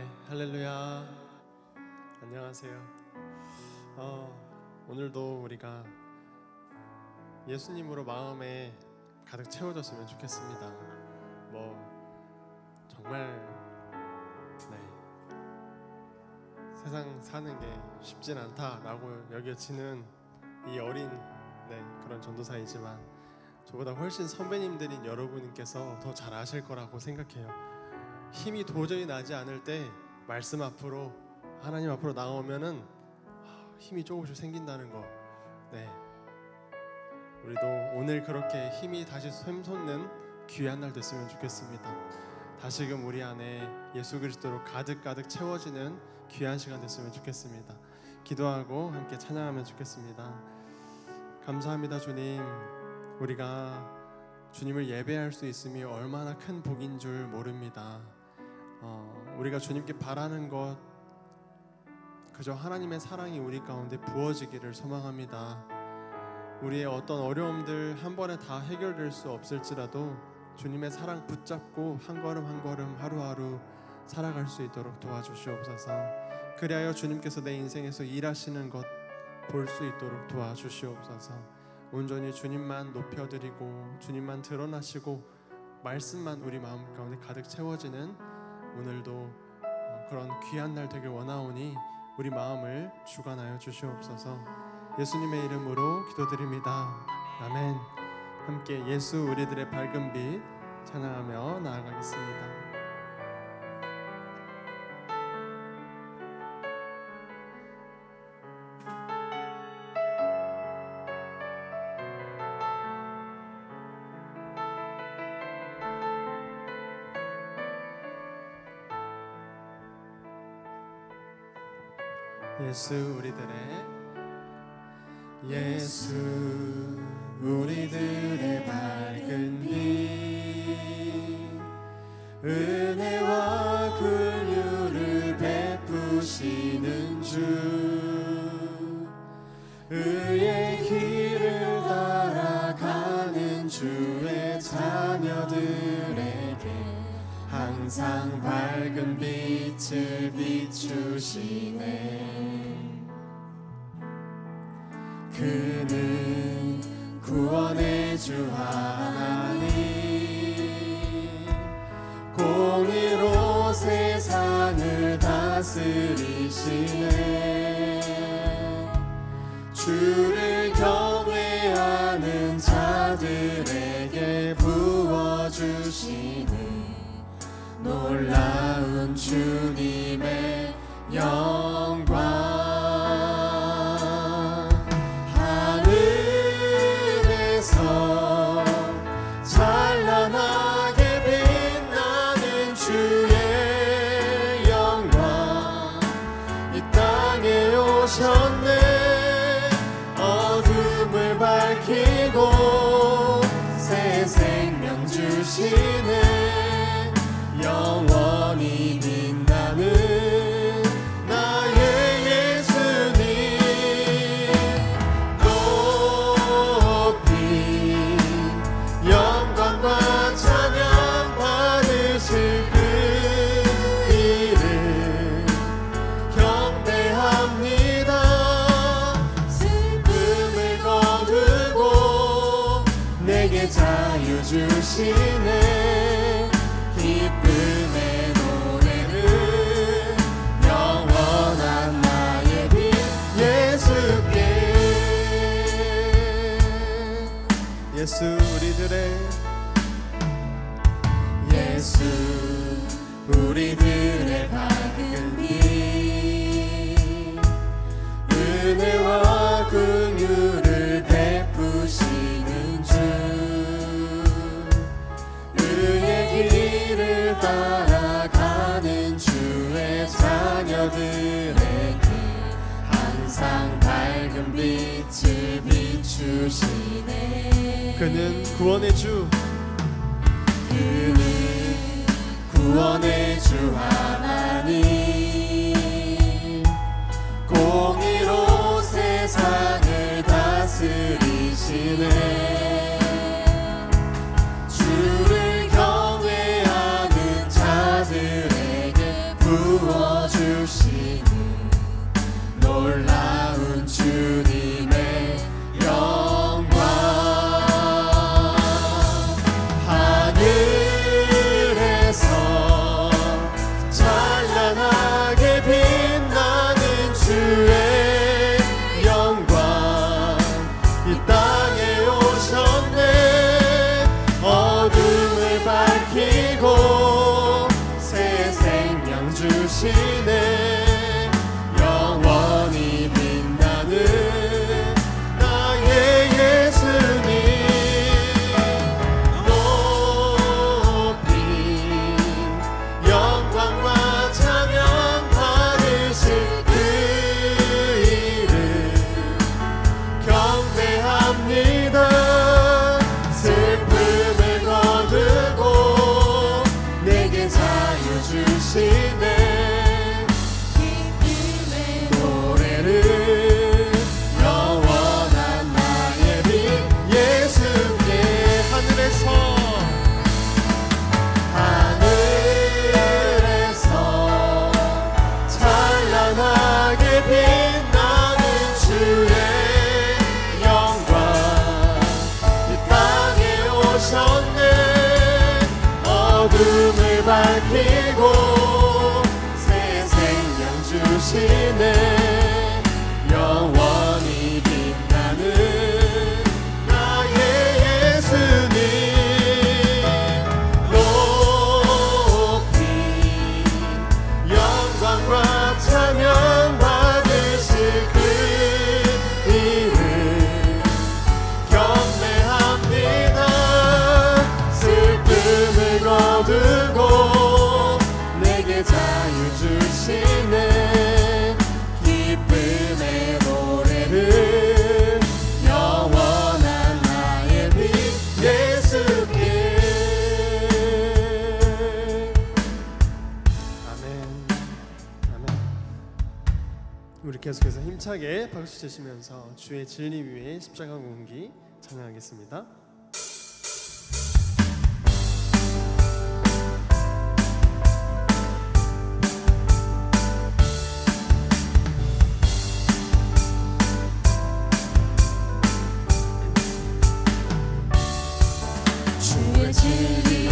네, 할렐루야. 안녕하세요. 오늘도 우리가 예수님으로 마음에 가득 채워졌으면 좋겠습니다. 정말 세상 사는 게 쉽진 않다라고 여겨지는 이 어린 그런 전도사이지만 저보다 훨씬 선배님들인 여러분께서 더 잘 아실 거라고 생각해요. 힘이 도저히 나지 않을 때 말씀 앞으로, 하나님 앞으로 나오면은 힘이 조금씩 생긴다는 거. 우리도 오늘 그렇게 힘이 다시 샘솟는 귀한 날 됐으면 좋겠습니다. 다시금 우리 안에 예수 그리스도로 가득가득 채워지는 귀한 시간 됐으면 좋겠습니다. 기도하고 함께 찬양하면 좋겠습니다. 감사합니다. 주님, 우리가 주님을 예배할 수 있음이 얼마나 큰 복인 줄 모릅니다. 우리가 주님께 바라는 것 그저 하나님의 사랑이 우리 가운데 부어지기를 소망합니다. 우리의 어떤 어려움들 한 번에 다 해결될 수 없을지라도 주님의 사랑 붙잡고 한 걸음 한 걸음 하루하루 살아갈 수 있도록 도와주시옵소서. 그리하여 주님께서 내 인생에서 일하시는 것 볼 수 있도록 도와주시옵소서. 온전히 주님만 높여드리고 주님만 드러나시고 말씀만 우리 마음 가운데 가득 채워지는 오늘도 그런 귀한 날 되길 원하오니 우리 마음을 주관하여 주시옵소서. 예수님의 이름으로 기도드립니다. 아멘. 함께 예수 우리들의 밝은 빛 찬양하며 나아가겠습니다. 예수 우리들의 밝은 빛, 은혜와 긍휼을 베푸시는 주, 의의 길을 따라가는 주의 자녀들에게 항상 밝은 빛을 비추시네. 그는 구원의 주 하나님, 공의로 세상을 다스리시네. 주를 경외하는 자들에게 부어주시는 놀라운 주님의 영광. 어둠을 밝히고 새 생명 주시네. 영원히 빛나는 나의 예수님, 높이 영광과 찬양 받으실 그 이름 경배합니다. 내게 자유 주시네. 기쁨의 노래를 영원한 나의 빛 예수께. 예수 우리들의 밝은 빛, 은혜와 긍휼을 베푸시는 주, 의의 길을 따라가는 주의 자녀들에게 항상 밝은 빛을 비추시네. 그는 구원의 주, 구원의 주 하나님, 공의로 세상을 다스리시네. 주를 경외하는 자들에게 구원 오셨네. 어둠을 밝히고 새 생명 주시네. 영원히 빛나는 나의 예수님 높이 영광과 찬양 받으실 그 이름 경배합니다. 슬픔을 거두고 내게 자유 주시네. 기쁨의 노래를 영원한 나의 빛 예수께. 아멘. 아멘. 우리 계속해서 힘차게 박수 치시면서 주의 진리 위에 십자가 공기 찬양하겠습니다. 주의 진리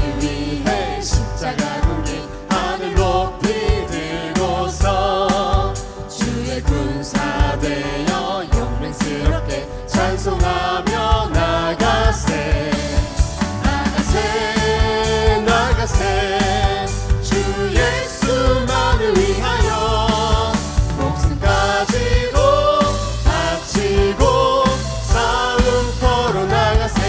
위에 십자가 공기 하늘 높이 들고서 주의 군사 되어 용맹스럽게 찬송하며 나가세. 나가세 나가세 주 예수만을 위하여 목숨까지도 바치고 싸움터로 나가세.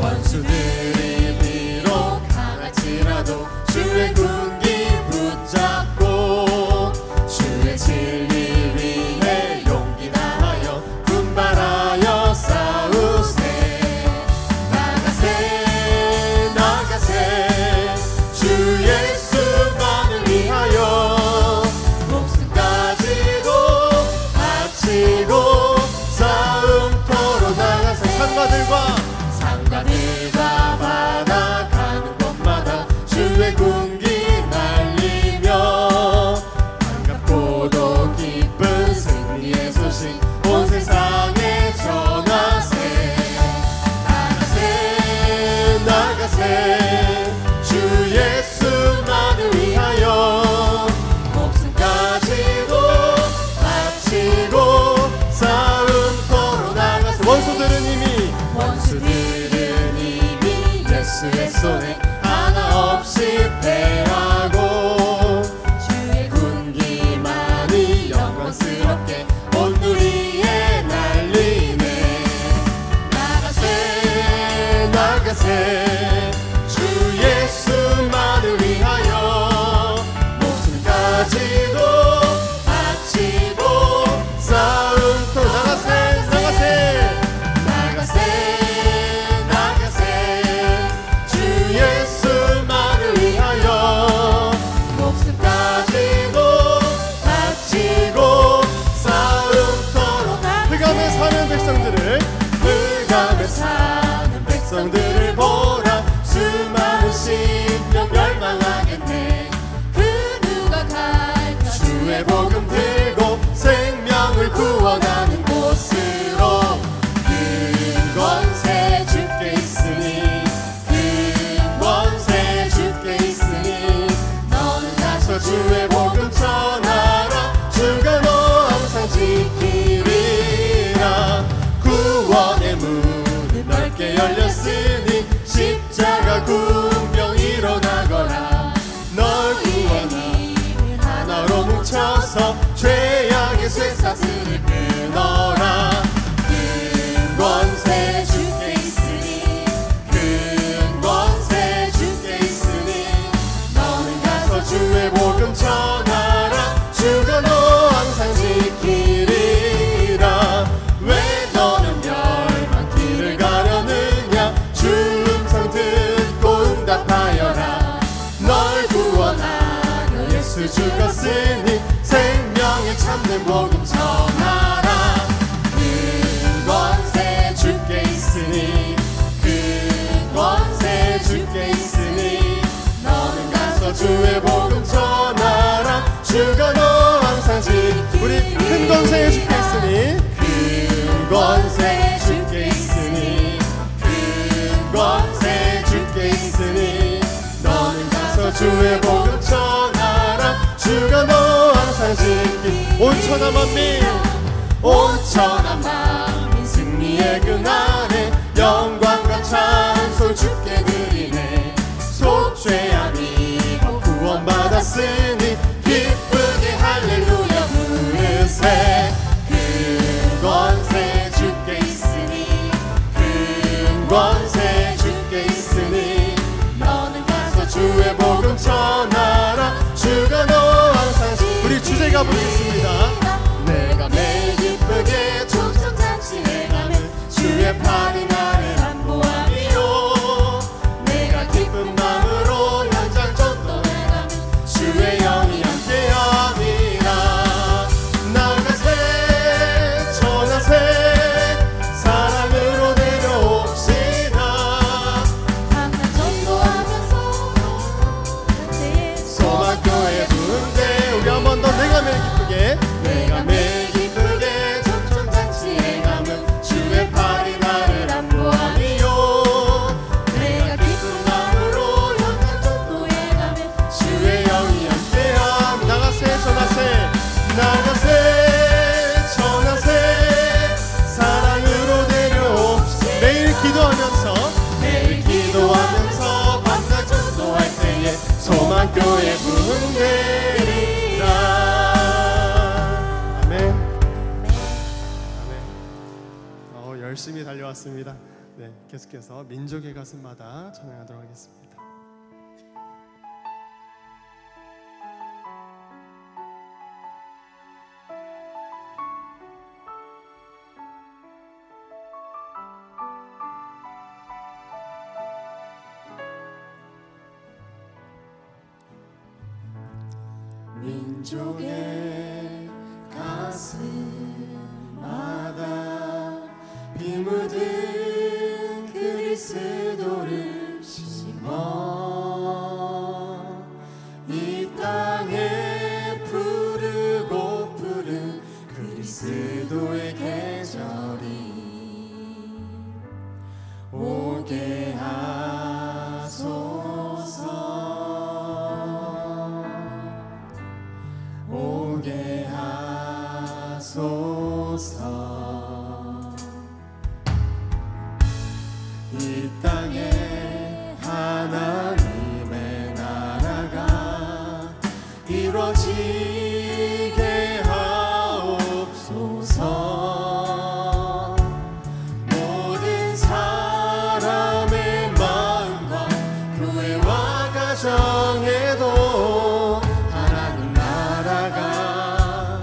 원수들이 비록 강할지라도 주의 군기 붙잡고 주의 진리 위에 용기 다하여 분발하여 싸우세. 나가세 나가세 주 예수만을 위하여 목숨까지도 바치고 싸움터로 나가세. 상가들과 바다가는 곳마다 주의 군기 날리며 반갑고도 기쁜 승리의 소식 온 세상에 전하세. 나가세 나가세 주 예수만을 위하여 목숨까지도 바치고 싸움터로 나가세. 원수들은 이미 예수의 손에 하나 없이 패하고 주의 군기만이 영광스럽게 온 누리에 날리네. 나가세 나가세 주 예수만을 위하여 목숨까지도 바치고 싸움터. 나가세 나가세 나가세 주 예수만을 위하여 목숨까지도 바치고 싸움터로 나가세. 흑암에 사는 백성들을 보라. 수많은 심령 멸망하겠네. 그 누가 갈까. 주의 복음 들고 생명을 구원하는 곳으로. 큰 권세 주께 있으니 큰 권세 주께 있으니 너는 가서 주의 복음 전하라. 주가 너 항상 지키리라. 구원의 문은 넓게 열렸으니 십자가 군병 일어나거라. 널 구원하니 하나로 뭉쳐서 죄악의 쇠사슬을 끊어라. 큰 권세 주께 있으니 큰 권세 주께 있으니 너는 가서 주의 복음 전하라. 주가 너 항상 지키리라. 왜 너는 멸망 길을 가려느냐. 주 음성 듣고 응답하여라. 널 구원하려 예수 죽었으니 생명의 참된 복음 전하라. 큰 권세 주께 있으니 큰 권세 주께 있으니 너는 가서 주의 복음 전하라. 주가 너 항상 지키리라. 우리 큰 권세 주께 있으니 큰 권세 주께 있으니 큰 권세 주께 있으니 너는 가서 주의 복음 전하라. 주가 너와 항상 지키 온 천하 만민 온 천하 만민 승리의 그날에 영광과 찬송 주께 드리네. 속죄함 입어 구원받았으니 기쁘게 할렐루야 부르세. 큰 권세 주께 있으니 큰 권세 주께 있으니 너는 가서 주의 복음 전하라. 주가 너와 항상 지키 우리 주제가 부르겠습니다. 내가 매일 기쁘게 초청잔치에 가면 주의 팔이 나를 안보하리요. 내가 기쁜 마음으로 현장 전도에 가면 주의 영이 함께함이라. 나가세 전하세 사랑으로 데려옵시다. 밤낮 전도하면서 소망교회 부흥대. 우리 한 번 더 내가 매일 기쁘게 내가 매일 기쁘게 초청잔치에 가면 주의 팔이 나를 안보하리요. 내가 기쁜 마음으로 현장 전도에 가면 주의 영이 함께함. 나가세 전하세 나가세 전하세 사랑으로 데려옵시다. 매일 기도하면서 매일 기도하면서 밤낮 전도할 때에 소망교회 부흥되리라. 아멘. 아멘. 열심히 달려왔습니다. 네, 계속해서 민족의 가슴마다 찬양하도록 하겠습니다. 민족의 가슴마다 피 묻은 그리스도를 심어 이 땅에 푸르고 푸른 그리스도의 계절이 오게 하소서. 오게 하소서. 이 땅에 하나님의 나라가 이루어지게 하옵소서. 모든 사람의 마음과 교회와 가정에도 하나님 나라가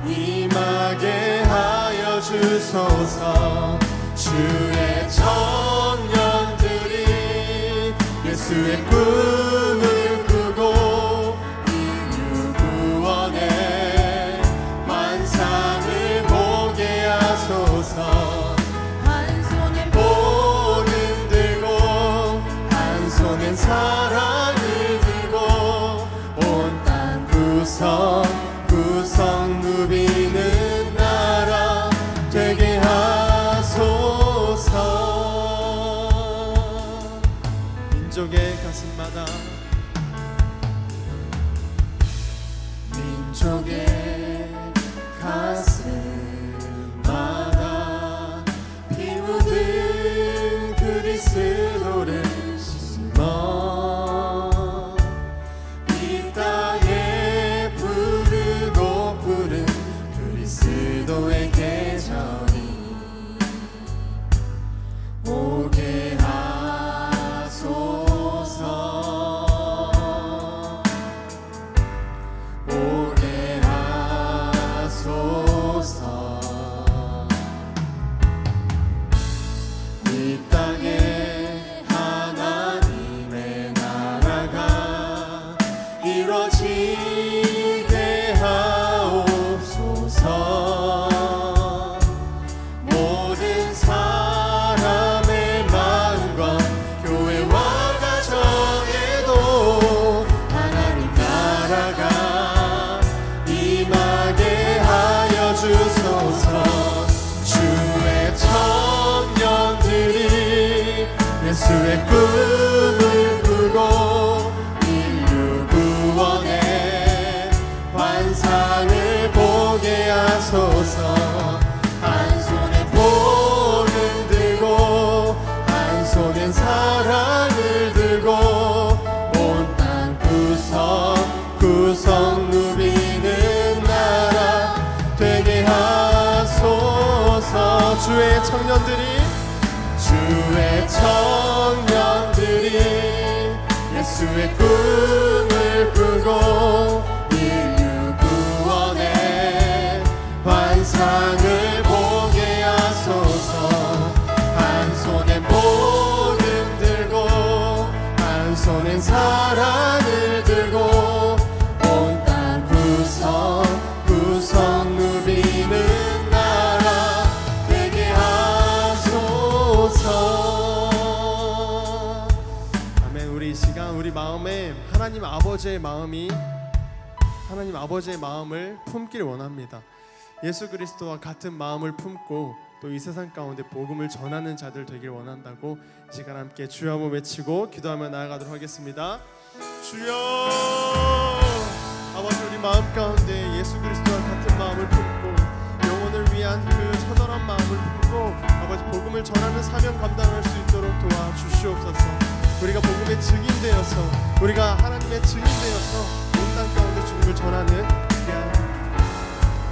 임하게 하여 주소서. 주의 청년들이 예수의 꿈을 꾸고 인류 구원의 환상을 보게 하소서. 한 손엔 볼을 들고 한 손엔 사랑을 들고 온 땅 구성 누비는 나라 되게 하소서. 민족의 가슴마다 민족의 가슴마다 피 묻은 그리스도를 심어 이 땅에 푸르고 푸른 그리스도의 계절이 오게 하소서. 오게 하소서. 이 땅에 예수의 꿈을 꾸고 인류 구원의 환상을 보게 하소서. 한 손에 복을 들고 한 손엔 사랑을 들고 온 땅 구석 누비는 나라 되게 하소서. 주의 청년들이 예수의 꿈을 꾸고 인류 구원의 환상을 보게 하소서. 한 손엔 복음 들고 한 손엔 사랑을 들고 온 땅 구석 누비는 나라 되게 하소서. 아멘. 우리 이 시간 우리 마음에 하나님 아버지의 마음을 품길 원합니다. 예수 그리스도와 같은 마음을 품고 또 이 세상 가운데 복음을 전하는 자들 되길 원한다고 이 시간 함께 주여 한번 외치고 기도하며 나아가도록 하겠습니다. 주여, 아버지, 우리 마음 가운데 예수 그리스도와 같은 마음을 품고 영혼을 위한 그 처절한 마음을 품고 아버지 복음을 전하는 사명 감당할 수 있도록 도와주시옵소서. 우리가 복음의 증인되어서 우리가 하나님의 증인되어서 온 땅 가운데 주님을 전하는 귀한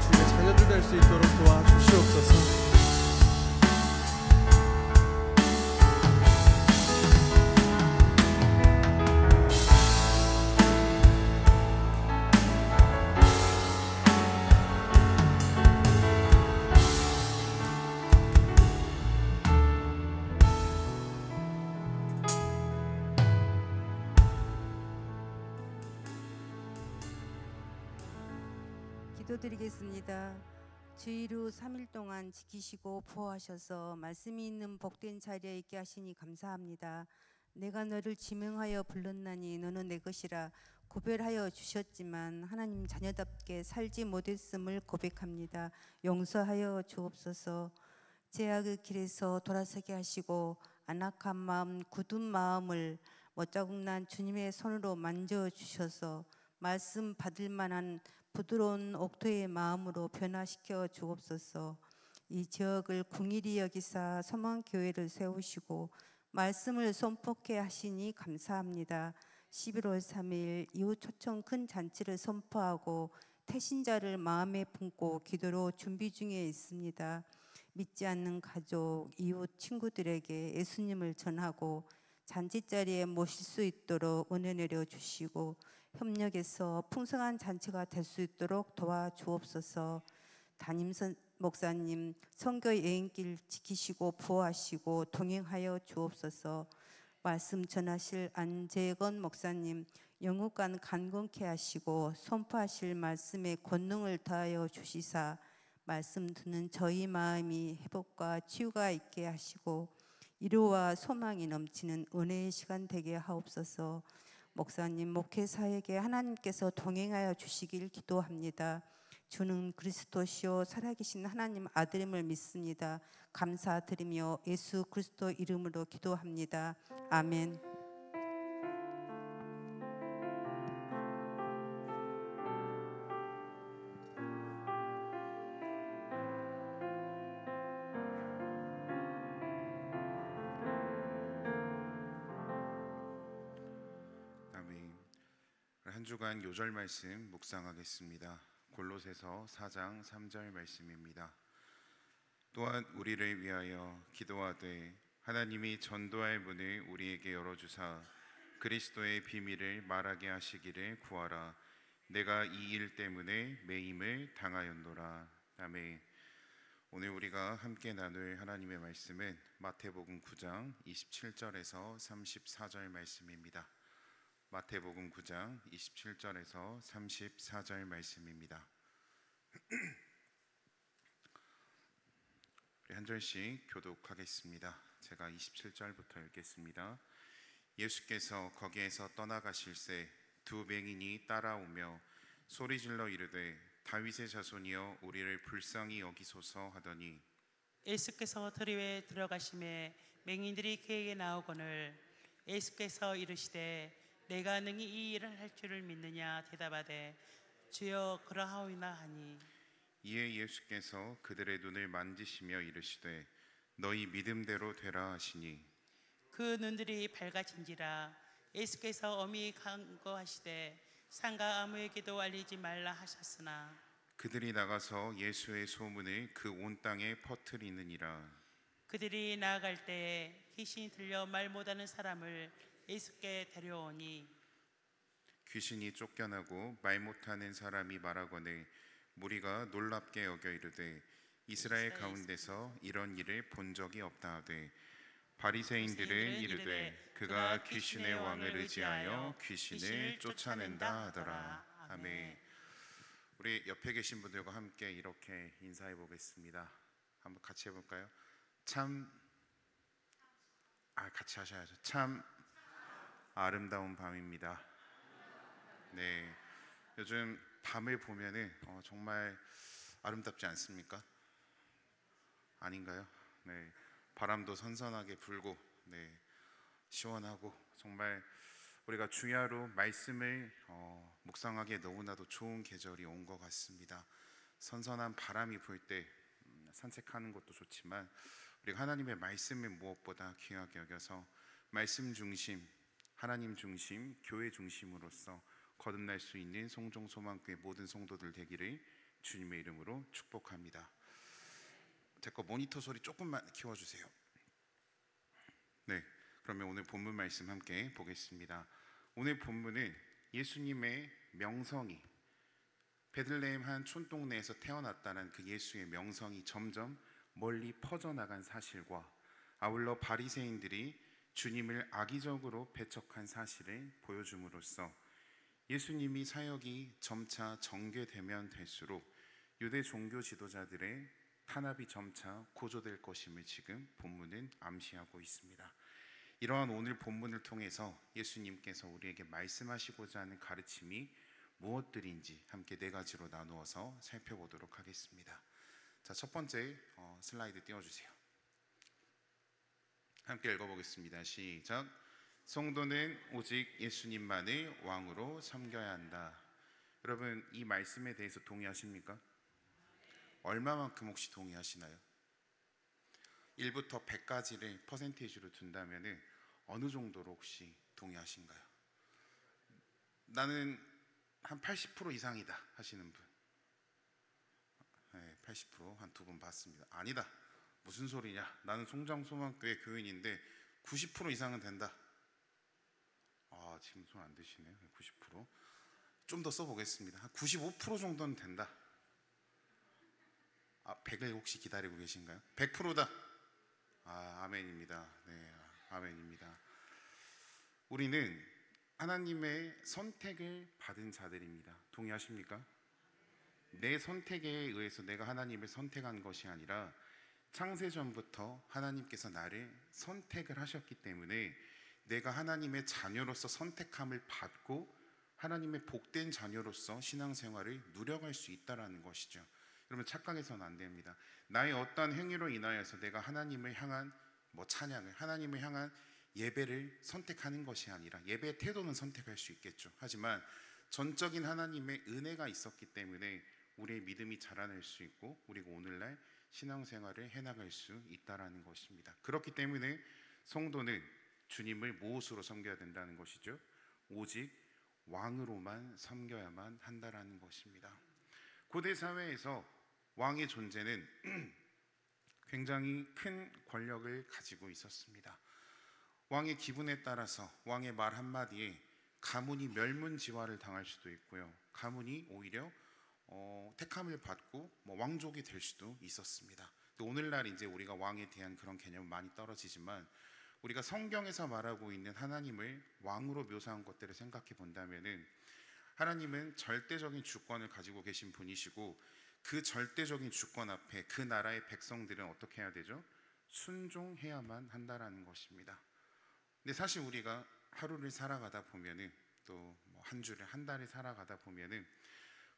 주님의 자녀들 될 수 있도록 도와주시옵소서. 기도드리겠습니다. 주일 후 3일 동안 지키시고 보호하셔서 말씀이 있는 복된 자리에 있게 하시니 감사합니다. 내가 너를 지명하여 불렀나니 너는 내 것이라 구별하여 주셨지만 하나님 자녀답게 살지 못했음을 고백합니다. 용서하여 주옵소서. 죄악의 길에서 돌아서게 하시고 안악한 마음, 굳은 마음을 못자국 난 주님의 손으로 만져주셔서 말씀 받을 만한 부드러운 옥토의 마음으로 변화시켜 주옵소서. 이 지역을 궁일이 여기사 소망교회를 세우시고 말씀을 선포케 하시니 감사합니다. 11월 3일 이후 초청 큰 잔치를 선포하고 태신자를 마음에 품고 기도로 준비 중에 있습니다. 믿지 않는 가족, 이웃, 친구들에게 예수님을 전하고 잔치자리에 모실 수 있도록 은혜 내려주시고 협력해서 풍성한 잔치가 될 수 있도록 도와주옵소서. 담임 목사님 선교 여행길 지키시고 보호하시고 동행하여 주옵소서. 말씀 전하실 안재건 목사님 영육간 간건케 하시고 선포하실 말씀에 권능을 더하여 주시사 말씀 듣는 저희 마음이 회복과 치유가 있게 하시고 위로와 소망이 넘치는 은혜의 시간 되게 하옵소서. 목사님 목회사에게 하나님께서 동행하여 주시길 기도합니다. 주는 그리스도시요 살아계신 하나님 아들임을 믿습니다. 감사드리며 예수 그리스도 이름으로 기도합니다. 아멘. 한 주간 요절 말씀 묵상하겠습니다. 골로새서 4장 3절 말씀입니다. 또한 우리를 위하여 기도하되 하나님이 전도할 문을 우리에게 열어주사 그리스도의 비밀을 말하게 하시기를 구하라. 내가 이 일 때문에 매임을 당하였노라. 아멘. 오늘 우리가 함께 나눌 하나님의 말씀은 마태복음 9장 27절에서 34절 말씀입니다. 마태복음 9장 27절에서 34절 말씀입니다. 우리 한 절씩 교독하겠습니다. 제가 27절부터 읽겠습니다. 예수께서 거기에서 떠나가실새 두 맹인이 따라오며 소리질러 이르되 다윗의 자손이여 우리를 불쌍히 여기소서 하더니 예수께서 들이에 들어가심에 맹인들이 그에게 나오거늘 예수께서 이르시되 내가 능히 이 일을 할 줄을 믿느냐 대답하되 주여 그러하오이나 하니 이에 예수께서 그들의 눈을 만지시며 이르시되 너희 믿음대로 되라 하시니 그 눈들이 밝아진지라. 예수께서 엄히 간구하시되 상가 아무에게도 알리지 말라 하셨으나 그들이 나가서 예수의 소문을 그 온 땅에 퍼뜨리느니라. 그들이 나아갈 때에 귀신이 들려 말 못하는 사람을 예수께 데려오니 귀신이 쫓겨나고 말 못하는 사람이 말하거늘 무리가 놀랍게 여겨 이르되 이스라엘 가운데서 이런 일을 본 적이 없다 하되 바리새인들은 이르되 그가 귀신의 왕을 의지하여 귀신을 쫓아낸다 하더라. 아멘. 우리 옆에 계신 분들과 함께 이렇게 인사해 보겠습니다. 한번 같이 해볼까요? 같이 하셔야죠. 참 아름다운 밤입니다. 네, 요즘 밤을 보면은 정말 아름답지 않습니까? 아닌가요? 네, 바람도 선선하게 불고, 네, 시원하고 정말 우리가 주야로 말씀을 묵상하기에 너무나도 좋은 계절이 온 것 같습니다. 선선한 바람이 불 때 산책하는 것도 좋지만 우리가 하나님의 말씀을 무엇보다 귀하게 여겨서 말씀 중심, 하나님 중심, 교회 중심으로서 거듭날 수 있는 송정소망교회 모든 성도들 되기를 주님의 이름으로 축복합니다. 제 거 모니터 소리 조금만 키워주세요. 네, 그러면 오늘 본문 말씀 함께 보겠습니다. 오늘 본문은 예수님의 명성이 베들레헴 한 촌동네에서 태어났다는 그 예수의 명성이 점점 멀리 퍼져나간 사실과 아울러 바리새인들이 주님을 악의적으로 배척한 사실을 보여줌으로써 예수님이 사역이 점차 전개되면 될수록 유대 종교 지도자들의 탄압이 점차 고조될 것임을 지금 본문은 암시하고 있습니다. 이러한 오늘 본문을 통해서 예수님께서 우리에게 말씀하시고자 하는 가르침이 무엇들인지 함께 네 가지로 나누어서 살펴보도록 하겠습니다. 자, 첫 번째 슬라이드 띄워주세요. 함께 읽어보겠습니다. 시작. 성도는 오직 예수님만을 왕으로 섬겨야 한다. 여러분, 이 말씀에 대해서 동의하십니까? 얼마만큼 혹시 동의하시나요? 1부터 100까지를 퍼센테이지로 둔다면 어느 정도로 혹시 동의하신가요? 나는 한 80% 이상이다 하시는 분. 네, 80% 한 두 분 봤습니다. 아니다, 무슨 소리냐, 나는 송정소망교회 교인인데 90% 이상은 된다. 지금 손 안 드시네요. 90%. 좀 더 써보겠습니다. 한 95% 정도는 된다. 100을 혹시 기다리고 계신가요? 100%다. 아멘입니다. 네, 아멘입니다. 우리는 하나님의 선택을 받은 자들입니다. 동의하십니까? 내 선택에 의해서 내가 하나님을 선택한 것이 아니라 창세전부터 하나님께서 나를 선택을 하셨기 때문에 내가 하나님의 자녀로서 선택함을 받고 하나님의 복된 자녀로서 신앙생활을 누려갈 수 있다는 것이죠. 여러분, 착각해서는 안 됩니다. 나의 어떠한 행위로 인하여서 내가 하나님을 향한 찬양을, 하나님을 향한 예배를 선택하는 것이 아니라, 예배의 태도는 선택할 수 있겠죠. 하지만 전적인 하나님의 은혜가 있었기 때문에 우리의 믿음이 자라날 수 있고 우리가 오늘날 신앙생활을 해나갈 수 있다는 것입니다. 그렇기 때문에 성도는 주님을 무엇으로 섬겨야 된다는 것이죠? 오직 왕으로만 섬겨야만 한다는 것입니다. 고대 사회에서 왕의 존재는 굉장히 큰 권력을 가지고 있었습니다. 왕의 기분에 따라서 왕의 말 한마디에 가문이 멸문지화를 당할 수도 있고요, 가문이 오히려 택함을 받고 왕족이 될 수도 있었습니다. 오늘날 이제 우리가 왕에 대한 그런 개념은 많이 떨어지지만 우리가 성경에서 말하고 있는 하나님을 왕으로 묘사한 것들을 생각해 본다면은 하나님은 절대적인 주권을 가지고 계신 분이시고 그 절대적인 주권 앞에 그 나라의 백성들은 어떻게 해야 되죠? 순종해야만 한다라는 것입니다. 근데 사실 우리가 하루를 살아가다 보면은 또 한 주를, 한 달을 살아가다 보면은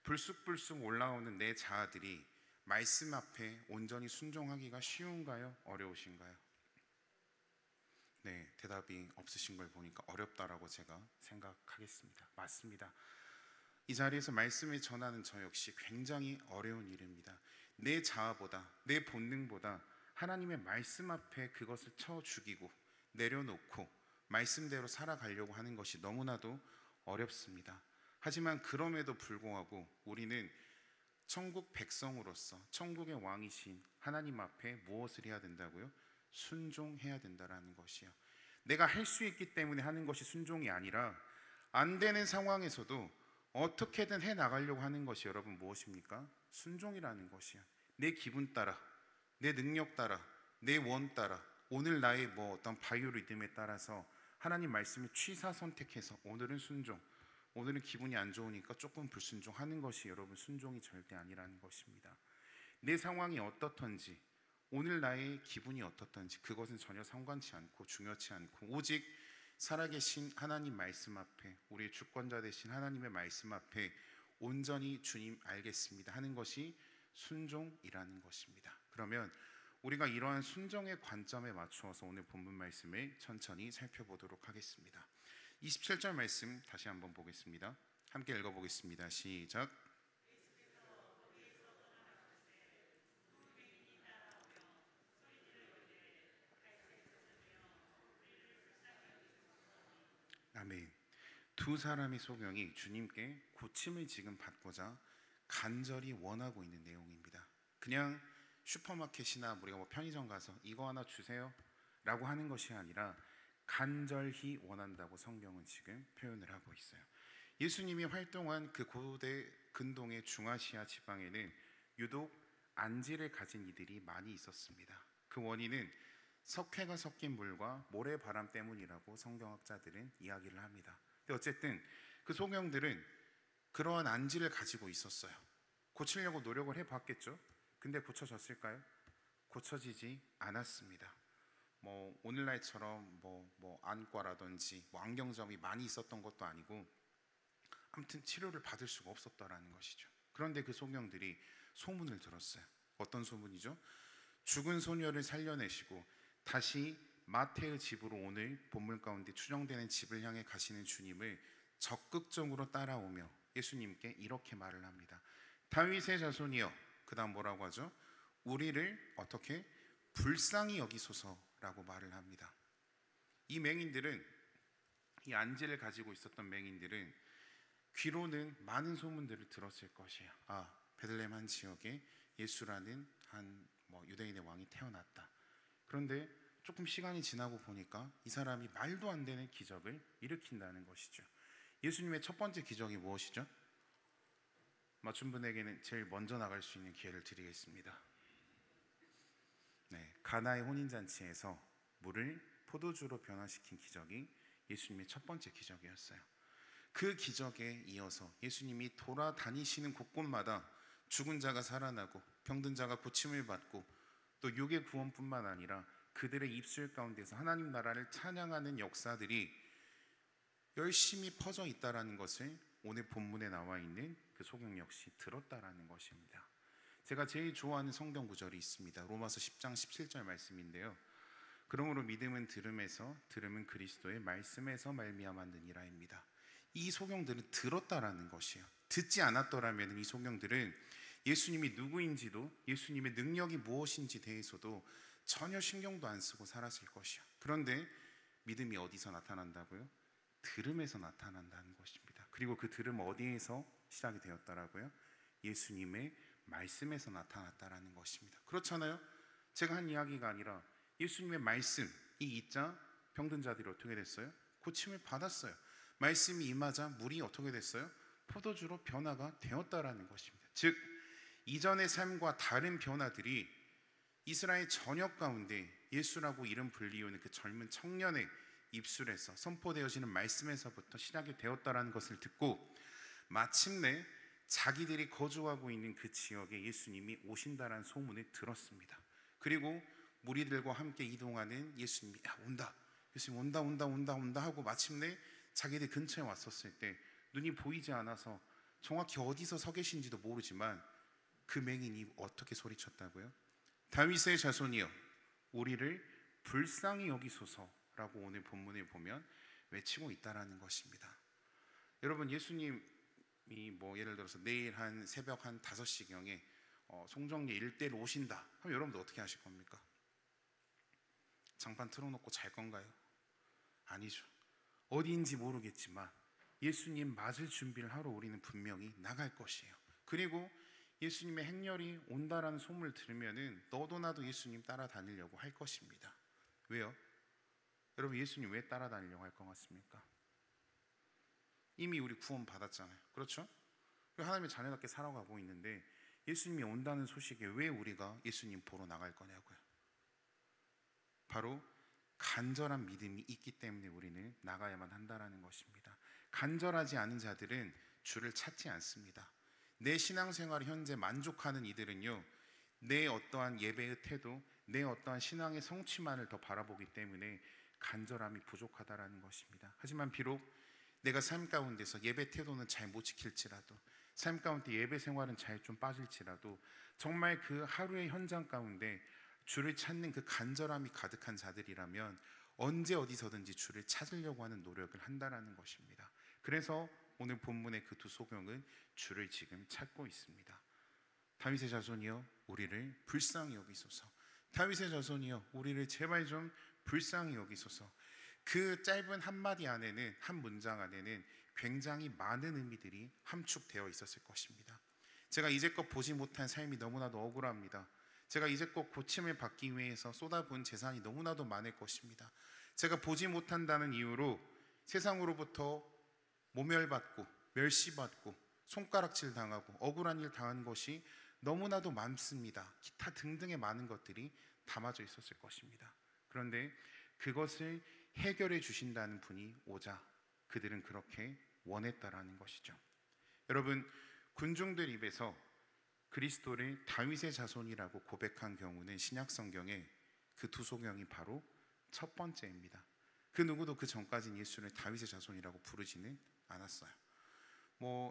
불쑥불쑥 올라오는 내 자아들이 말씀 앞에 온전히 순종하기가 쉬운가요? 어려우신가요? 네, 대답이 없으신 걸 보니까 어렵다라고 제가 생각하겠습니다. 맞습니다. 이 자리에서 말씀을 전하는 저 역시 굉장히 어려운 일입니다. 내 자아보다, 내 본능보다 하나님의 말씀 앞에 그것을 쳐 죽이고 내려놓고 말씀대로 살아가려고 하는 것이 너무나도 어렵습니다. 하지만 그럼에도 불구하고 우리는 천국 백성으로서 천국의 왕이신 하나님 앞에 무엇을 해야 된다고요? 순종해야 된다라는 것이요. 내가 할 수 있기 때문에 하는 것이 순종이 아니라 안 되는 상황에서도 어떻게든 해 나가려고 하는 것이 여러분 무엇입니까? 순종이라는 것이요. 내 기분 따라, 내 능력 따라, 내 원 따라, 오늘 나의 어떤 바이오리듬에 따라서 하나님 말씀을 취사 선택해서 오늘은 순종, 오늘은 기분이 안 좋으니까 조금 불순종하는 것이 여러분 순종이 절대 아니라는 것입니다. 내 상황이 어떻든지, 오늘 나의 기분이 어떻든지 그것은 전혀 상관치 않고 중요치 않고 오직 살아계신 하나님 말씀 앞에, 우리의 주권자 되신 하나님의 말씀 앞에 온전히 주님 알겠습니다 하는 것이 순종이라는 것입니다. 그러면 우리가 이러한 순종의 관점에 맞추어서 오늘 본문 말씀을 천천히 살펴보도록 하겠습니다. 27절 말씀 다시 한번 보겠습니다. 함께 읽어보겠습니다. 시작. 아멘. 두 사람의 소경이 주님께 고침을 지금 받고자 간절히 원하고 있는 내용입니다. 그냥 슈퍼마켓이나 우리가 편의점 가서 이거 하나 주세요 라고 하는 것이 아니라 간절히 원한다고 성경은 지금 표현을 하고 있어요. 예수님이 활동한 그 고대 근동의 중아시아 지방에는 유독 안지를 가진 이들이 많이 있었습니다. 그 원인은 석회가 섞인 물과 모래바람 때문이라고 성경학자들은 이야기를 합니다. 근데 어쨌든 그 소경들은 그러한 안지를 가지고 있었어요. 고치려고 노력을 해봤겠죠. 근데 고쳐졌을까요? 고쳐지지 않았습니다. 오늘날처럼 안과라든지 안경점이 많이 있었던 것도 아니고 아무튼 치료를 받을 수가 없었다라는 것이죠. 그런데 그 소경들이 소문을 들었어요. 어떤 소문이죠? 죽은 소녀를 살려내시고 다시 마태의 집으로 오늘 본문 가운데 추정되는 집을 향해 가시는 주님을 적극적으로 따라오며 예수님께 이렇게 말을 합니다. 다윗의 자손이여, 그 다음 뭐라고 하죠? 우리를 어떻게 불쌍히 여기소서라고 말을 합니다. 이 맹인들은, 이 안지를 가지고 있었던 맹인들은 귀로는 많은 소문들을 들었을 것이에요. 베들레헴 한 지역에 예수라는 한 유대인의 왕이 태어났다. 그런데 조금 시간이 지나고 보니까 이 사람이 말도 안 되는 기적을 일으킨다는 것이죠. 예수님의 첫 번째 기적이 무엇이죠? 맞춘 분에게는 제일 먼저 나갈 수 있는 기회를 드리겠습니다. 네, 가나의 혼인잔치에서 물을 포도주로 변화시킨 기적이 예수님의 첫 번째 기적이었어요. 그 기적에 이어서 예수님이 돌아다니시는 곳곳마다 죽은 자가 살아나고 병든 자가 고침을 받고 또 육의 구원뿐만 아니라 그들의 입술 가운데서 하나님 나라를 찬양하는 역사들이 열심히 퍼져 있다라는 것을 오늘 본문에 나와 있는 그 소경 역시 들었다라는 것입니다. 제가 제일 좋아하는 성경 구절이 있습니다. 로마서 10장 17절 말씀인데요. 그러므로 믿음은 들음에서, 들음은 그리스도의 말씀에서 말미암았느니라입니다. 이 소경들은 들었다라는 것이에요. 듣지 않았더라면 이 소경들은 예수님이 누구인지도 예수님의 능력이 무엇인지 대해서도 전혀 신경도 안 쓰고 살았을 것이요. 그런데 믿음이 어디서 나타난다고요? 들음에서 나타난다는 것입니다. 그리고 그 들음 어디에서 시작이 되었다라고요? 예수님의 말씀에서 나타났다라는 것입니다. 그렇잖아요. 제가 한 이야기가 아니라 예수님의 말씀, 이 이자 병든 자들이 어떻게 됐어요? 고침을 받았어요. 말씀이 임하자 물이 어떻게 됐어요? 포도주로 변화가 되었다라는 것입니다. 즉 이전의 삶과 다른 변화들이 이스라엘 전역 가운데 예수라고 이름 불리우는 그 젊은 청년의 입술에서 선포되어지는 말씀에서부터 시작이 되었다라는 것을 듣고 마침내 자기들이 거주하고 있는 그 지역에 예수님이 오신다라는 소문을 들었습니다. 그리고 무리들과 함께 이동하는 예수님이 온다, 예수님 온다 하고 마침내 자기들 근처에 왔었을 때 눈이 보이지 않아서 정확히 어디서 서 계신지도 모르지만 그 맹인이 어떻게 소리쳤다고요? 다윗의 자손이여, 우리를 불쌍히 여기소서 라고 오늘 본문을 보면 외치고 있다라는 것입니다. 여러분, 예수님이 뭐 예를 들어서 내일 한 새벽 한 5시경에 송정리 일대로 오신다 하면 여러분들 어떻게 하실 겁니까? 장판 틀어놓고 잘 건가요? 아니죠. 어디인지 모르겠지만 예수님 맞을 준비를 하러 우리는 분명히 나갈 것이에요. 그리고 예수님의 행렬이 온다라는 소문을 들으면은 너도 나도 예수님 따라다니려고 할 것입니다. 왜요? 여러분, 예수님 왜 따라다니려고 할 것 같습니까? 이미 우리 구원 받았잖아요. 그렇죠? 하나님의 자녀답게 살아가고 있는데 예수님이 온다는 소식에 왜 우리가 예수님 보러 나갈 거냐고요. 바로 간절한 믿음이 있기 때문에 우리는 나가야만 한다라는 것입니다. 간절하지 않은 자들은 주를 찾지 않습니다. 내 신앙생활을 현재 만족하는 이들은요, 내 어떠한 예배의 태도, 내 어떠한 신앙의 성취만을 더 바라보기 때문에 간절함이 부족하다라는 것입니다. 하지만 비록 내가 삶 가운데서 예배 태도는 잘 못 지킬지라도, 삶 가운데 예배 생활은 잘 좀 빠질지라도, 정말 그 하루의 현장 가운데 주를 찾는 그 간절함이 가득한 자들이라면 언제 어디서든지 주를 찾으려고 하는 노력을 한다라는 것입니다. 그래서 오늘 본문의 그 두 소경은 주를 지금 찾고 있습니다. 다윗의 자손이여 우리를 불쌍히 여기소서. 다윗의 자손이여 우리를 제발 좀 불쌍히 여기소서. 그 짧은 한마디 안에는, 한 문장 안에는 굉장히 많은 의미들이 함축되어 있었을 것입니다. 제가 이제껏 보지 못한 삶이 너무나도 억울합니다. 제가 이제껏 고침을 받기 위해서 쏟아부은 재산이 너무나도 많을 것입니다. 제가 보지 못한다는 이유로 세상으로부터 모멸받고 멸시받고 손가락질 당하고 억울한 일 당한 것이 너무나도 많습니다. 기타 등등의 많은 것들이 담아져 있었을 것입니다. 그런데 그것을 해결해 주신다는 분이 오자 그들은 그렇게 원했다라는 것이죠. 여러분, 군중들 입에서 그리스도를 다윗의 자손이라고 고백한 경우는 신약 성경에 그 두 소경이 바로 첫 번째입니다. 그 누구도 그 전까지는 예수를 다윗의 자손이라고 부르지는 않았어요.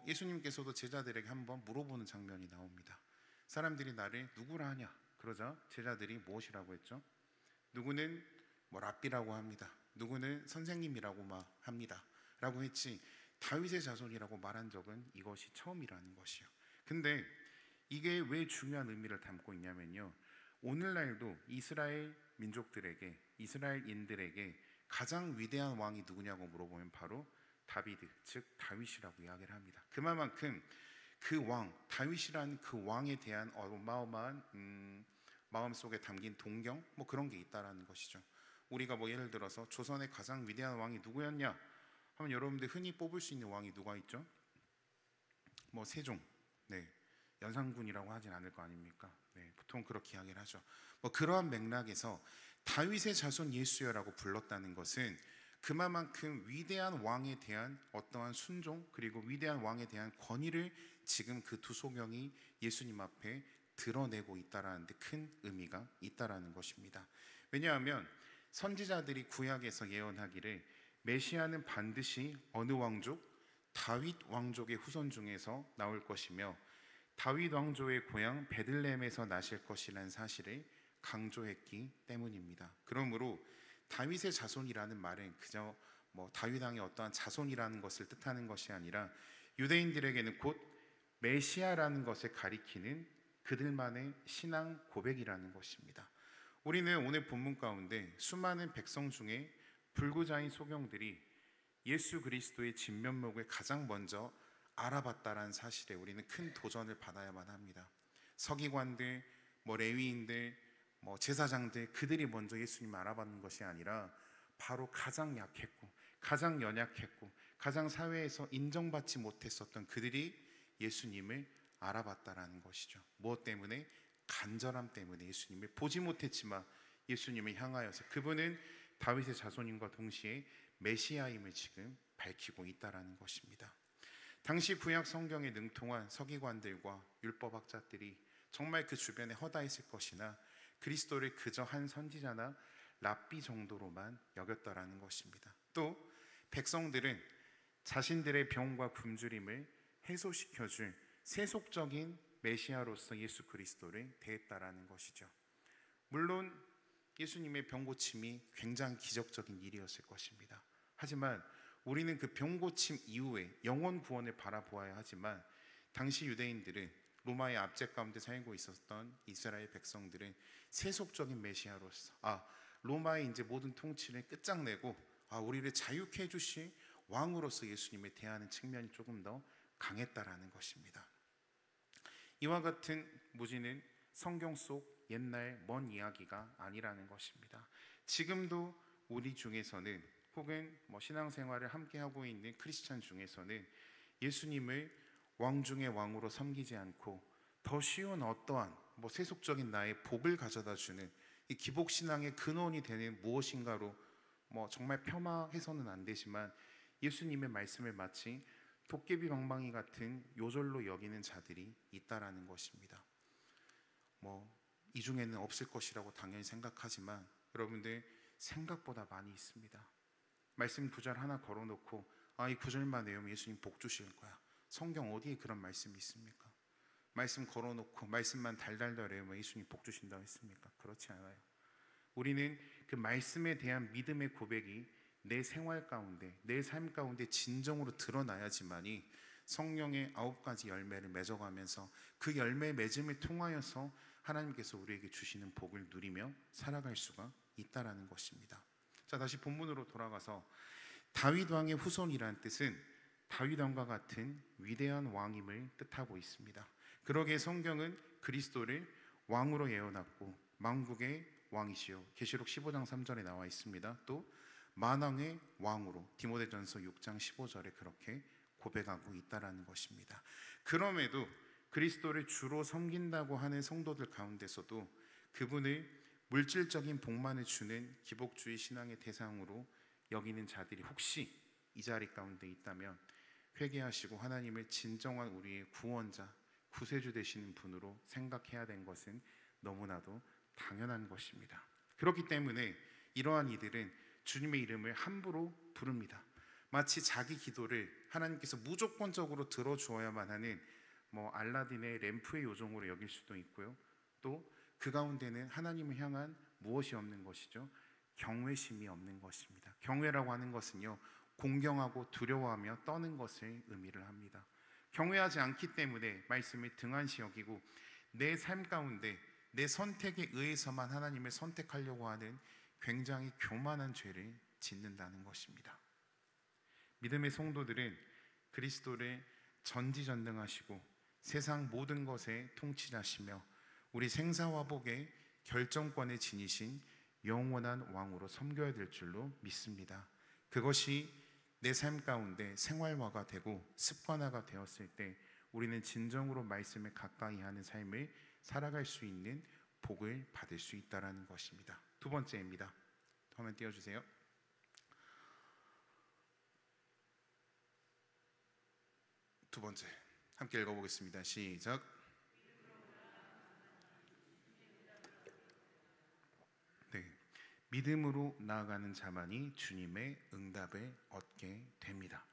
예수님께서도 제자들에게 한번 물어보는 장면이 나옵니다. 사람들이 나를 누구라 하냐? 그러자 제자들이 무엇이라고 했죠? 누구는 랍비라고 합니다. 누구는 선생님이라고 합니다. 라고 했지 다윗의 자손이라고 말한 적은 이것이 처음이라는 것이요. 근데 이게 왜 중요한 의미를 담고 있냐면요, 오늘날도 이스라엘 민족들에게, 이스라엘인들에게 가장 위대한 왕이 누구냐고 물어보면 바로 다비드, 즉 다윗이라고 이야기를 합니다. 그만큼 그 왕, 다윗이라는 그 왕에 대한 어마어마한 마음속에 담긴 동경, 그런 게 있다라는 것이죠. 우리가 예를 들어서 조선의 가장 위대한 왕이 누구였냐 하면 여러분들 흔히 뽑을 수 있는 왕이 누가 있죠? 세종, 연산군이라고 하진 않을 거 아닙니까? 보통 그렇게 이야기를 하죠. 그러한 맥락에서 다윗의 자손 예수여라고 불렀다는 것은 그만큼 위대한 왕에 대한 어떠한 순종, 그리고 위대한 왕에 대한 권위를 지금 그 두 소경이 예수님 앞에 드러내고 있다라는 데 큰 의미가 있다라는 것입니다. 왜냐하면 선지자들이 구약에서 예언하기를 메시아는 반드시 어느 왕족? 다윗 왕족의 후손 중에서 나올 것이며 다윗 왕조의 고향 베들레헴에서 나실 것이라는 사실을 강조했기 때문입니다. 그러므로 다윗의 자손이라는 말은 그저 다윗 왕의 어떠한 자손이라는 것을 뜻하는 것이 아니라 유대인들에게는 곧 메시아라는 것을 가리키는 그들만의 신앙 고백이라는 것입니다. 우리는 오늘 본문 가운데 수많은 백성 중에 불구자인 소경들이 예수 그리스도의 진면목을 가장 먼저 알아봤다라는 사실에 우리는 큰 도전을 받아야만 합니다. 서기관들, 레위인들, 제사장들, 그들이 먼저 예수님을 알아봤는 것이 아니라 바로 가장 약했고 가장 연약했고 가장 사회에서 인정받지 못했었던 그들이 예수님을 알아봤다라는 것이죠. 무엇 때문에? 간절함 때문에. 예수님을 보지 못했지만 예수님을 향하여서 그분은 다윗의 자손임과 동시에 메시아임을 지금 밝히고 있다라는 것입니다. 당시 구약 성경에 능통한 서기관들과 율법학자들이 정말 그 주변에 허다했을 것이나 그리스도를 그저 한 선지자나 랍비 정도로만 여겼다라는 것입니다. 또 백성들은 자신들의 병과 굶주림을 해소시켜줄 세속적인 메시아로서 예수 그리스도를 대했다라는 것이죠. 물론 예수님의 병고침이 굉장히 기적적인 일이었을 것입니다. 하지만 우리는 그 병고침 이후에 영혼 구원을 바라보아야 하지만 당시 유대인들은 로마의 압제 가운데 살고 있었던 이스라엘 백성들은 세속적인 메시아로서 로마의 이제 모든 통치를 끝장내고 우리를 자유케 해주실 왕으로서 예수님을 대하는 측면이 조금 더 강했다라는 것입니다. 이와 같은 무지는 성경 속 옛날 먼 이야기가 아니라는 것입니다. 지금도 우리 중에서는 혹은 신앙생활을 함께 하고 있는 크리스찬 중에서는 예수님을 왕 중의 왕으로 섬기지 않고 더 쉬운 어떠한 세속적인 나의 복을 가져다 주는 이 기복신앙의 근원이 되는 무엇인가로 정말 폄하해서는 안 되지만 예수님의 말씀을 마치 도깨비 방망이 같은 요절로 여기는 자들이 있다라는 것입니다. 이 중에는 없을 것이라고 당연히 생각하지만 여러분들 생각보다 많이 있습니다. 말씀 구절 하나 걸어놓고 이 구절만 외우면 예수님 복 주실 거야. 성경 어디에 그런 말씀이 있습니까? 말씀 걸어놓고 말씀만 달달달 외우면 예수님 복 주신다고 했습니까? 그렇지 않아요. 우리는 그 말씀에 대한 믿음의 고백이 내 생활 가운데, 내 삶 가운데 진정으로 드러나야지만이 성령의 9가지 열매를 맺어가면서 그 열매 맺음을 통하여서 하나님께서 우리에게 주시는 복을 누리며 살아갈 수가 있다라는 것입니다. 자, 다시 본문으로 돌아가서 다윗 왕의 후손이라는 뜻은 다윗 왕과 같은 위대한 왕임을 뜻하고 있습니다. 그러기에 성경은 그리스도를 왕으로 예언하고 만국의 왕이시요, 계시록 15장 3절에 나와 있습니다. 또 만왕의 왕으로 디모데전서 6장 15절에 그렇게 고백하고 있다라는 것입니다. 그럼에도 그리스도를 주로 섬긴다고 하는 성도들 가운데서도 그분을 물질적인 복만을 주는 기복주의 신앙의 대상으로 여기는 자들이 혹시 이 자리 가운데 있다면 회개하시고 하나님을 진정한 우리의 구원자, 구세주 되시는 분으로 생각해야 된 것은 너무나도 당연한 것입니다. 그렇기 때문에 이러한 이들은 주님의 이름을 함부로 부릅니다. 마치 자기 기도를 하나님께서 무조건적으로 들어주어야만 하는 알라딘의 램프의 요정으로 여길 수도 있고요. 또 그 가운데는 하나님을 향한 무엇이 없는 것이죠? 경외심이 없는 것입니다. 경외라고 하는 것은요, 공경하고 두려워하며 떠는 것을 의미를 합니다. 경외하지 않기 때문에 말씀을 등한시 여기고 내 삶 가운데 내 선택에 의해서만 하나님을 선택하려고 하는 굉장히 교만한 죄를 짓는다는 것입니다. 믿음의 성도들은 그리스도를 전지전능하시고 세상 모든 것에 통치하시며 우리 생사화복의 결정권을 지니신 영원한 왕으로 섬겨야 될 줄로 믿습니다. 그것이 내 삶 가운데 생활화가 되고 습관화가 되었을 때 우리는 진정으로 말씀에 가까이 하는 삶을 살아갈 수 있는 복을 받을 수 있다는 것입니다. 두 번째입니다. 화면 띄워주세요. 두 번째 함께 읽어보겠습니다. 시작. 네, 믿음으로 나아가는 자만이 주님의 응답을 얻게 됩니다.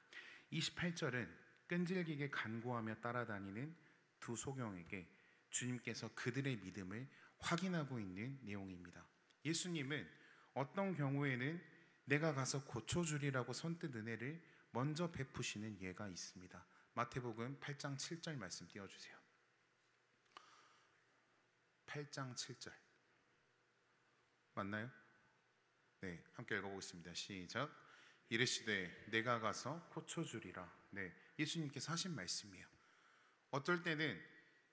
28절은 끈질기게 간구하며 따라다니는 두 소경에게 주님께서 그들의 믿음을 확인하고 있는 내용입니다. 예수님은 어떤 경우에는 내가 가서 고쳐주리라고 선뜻 은혜를 먼저 베푸시는 예가 있습니다. 마태복음 8장 7절 말씀 띄워주세요. 8장 7절 맞나요? 네, 함께 읽어보겠습니다. 시작. 이르시되 내가 가서 고쳐주리라. 네, 예수님께서 하신 말씀이에요. 어떨 때는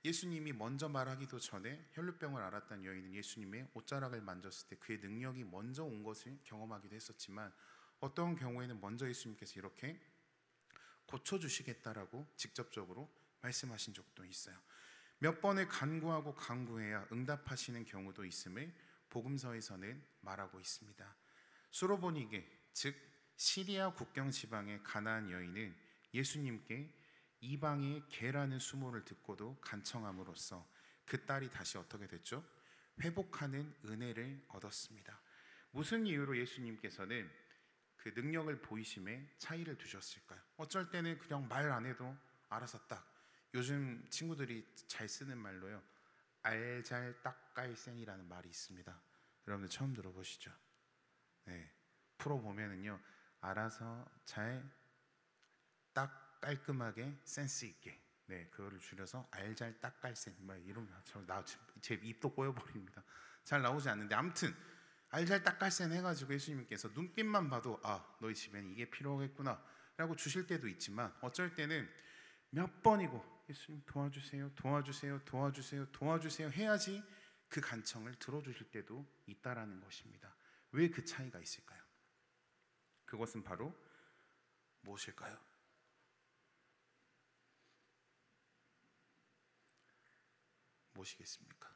예수님이 먼저 말하기도 전에 혈루병을 앓았던 여인은 예수님의 옷자락을 만졌을 때 그의 능력이 먼저 온 것을 경험하기도 했었지만 어떤 경우에는 먼저 예수님께서 이렇게 고쳐주시겠다라고 직접적으로 말씀하신 적도 있어요. 몇 번을 간구하고 간구해야 응답하시는 경우도 있음을 복음서에서는 말하고 있습니다. 수로보니게, 즉 시리아 국경 지방의 가나안 여인은 예수님께 이방의 개라는 수모를 듣고도 간청함으로써 그 딸이 다시 어떻게 됐죠? 회복하는 은혜를 얻었습니다. 무슨 이유로 예수님께서는 그 능력을 보이심에 차이를 두셨을까요? 어쩔 때는 그냥 말 안 해도 알아서 딱, 요즘 친구들이 잘 쓰는 말로요, 알잘딱깔센이라는 말이 있습니다. 여러분들 처음 들어보시죠? 네, 풀어보면은요, 알아서 잘 딱 깔끔하게 센스 있게, 네, 그거를 줄여서 알잘 딱깔센, 막 이러면 제 입도 꼬여버립니다. 잘 나오지 않는데, 아무튼 알잘 딱깔센 해가지고 예수님께서 눈빛만 봐도 너희 집에는 이게 필요하겠구나 라고 주실 때도 있지만, 어쩔 때는 몇 번이고 예수님 도와주세요, 도와주세요, 도와주세요, 도와주세요 해야지 그 간청을 들어주실 때도 있다라는 것입니다. 왜 그 차이가 있을까요? 그것은 바로 무엇일까요? 무엇이겠습니까?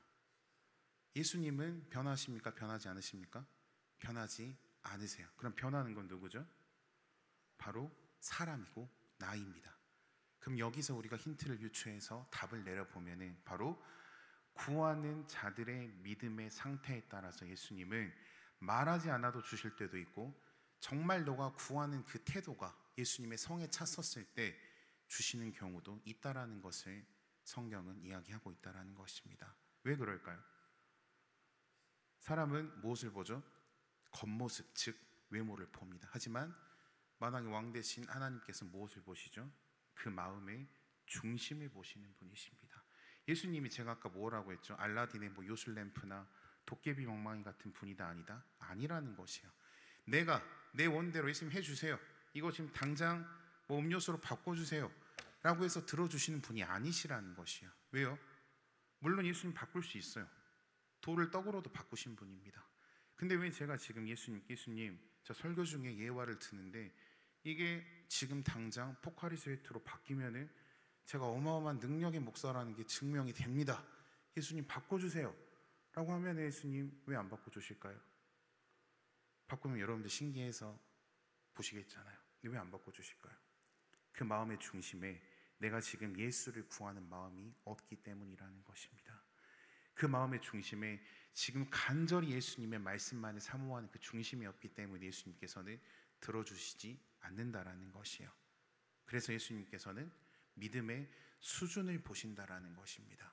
예수님은 변하십니까? 변하지 않으십니까? 변하지 않으세요. 그럼 변하는 건 누구죠? 바로 사람이고 나입니다. 그럼 여기서 우리가 힌트를 유추해서 답을 내려보면은 바로 구하는 자들의 믿음의 상태에 따라서 예수님은 말하지 않아도 주실 때도 있고, 정말 너가 구하는 그 태도가 예수님의 성에 찼었을 때 주시는 경우도 있다라는 것을 성경은 이야기하고 있다라는 것입니다. 왜 그럴까요? 사람은 무엇을 보죠? 겉모습, 즉 외모를 봅니다. 하지만 만왕의 왕 되신 하나님께서 무엇을 보시죠? 그 마음의 중심을 보시는 분이십니다. 예수님이 제가 아까 뭐라고 했죠? 알라딘의 요술램프나 도깨비 멍멍이 같은 분이다 아니다? 아니라는 것이요. 내가 내 원대로 예수님 해주세요, 이거 지금 당장 음료수로 바꿔주세요 라고 해서 들어주시는 분이 아니시라는 것이요. 왜요? 물론 예수님 바꿀 수 있어요. 돌을 떡으로도 바꾸신 분입니다. 근데 왜 제가 지금 예수님 저 설교 중에 예화를 드는데 이게 지금 당장 포카리스웨트로 바뀌면은 제가 어마어마한 능력의 목사라는 게 증명이 됩니다, 예수님 바꿔주세요 라고 하면 예수님 왜 안 바꿔주실까요? 바꾸면 여러분들 신기해서 보시겠잖아요. 근데 왜 안 바꿔주실까요? 그 마음의 중심에 내가 지금 예수를 구하는 마음이 없기 때문이라는 것입니다. 그 마음의 중심에 지금 간절히 예수님의 말씀만을 사모하는 그 중심이 없기 때문에 예수님께서는 들어주시지 않는다라는 것이요. 그래서 예수님께서는 믿음의 수준을 보신다라는 것입니다.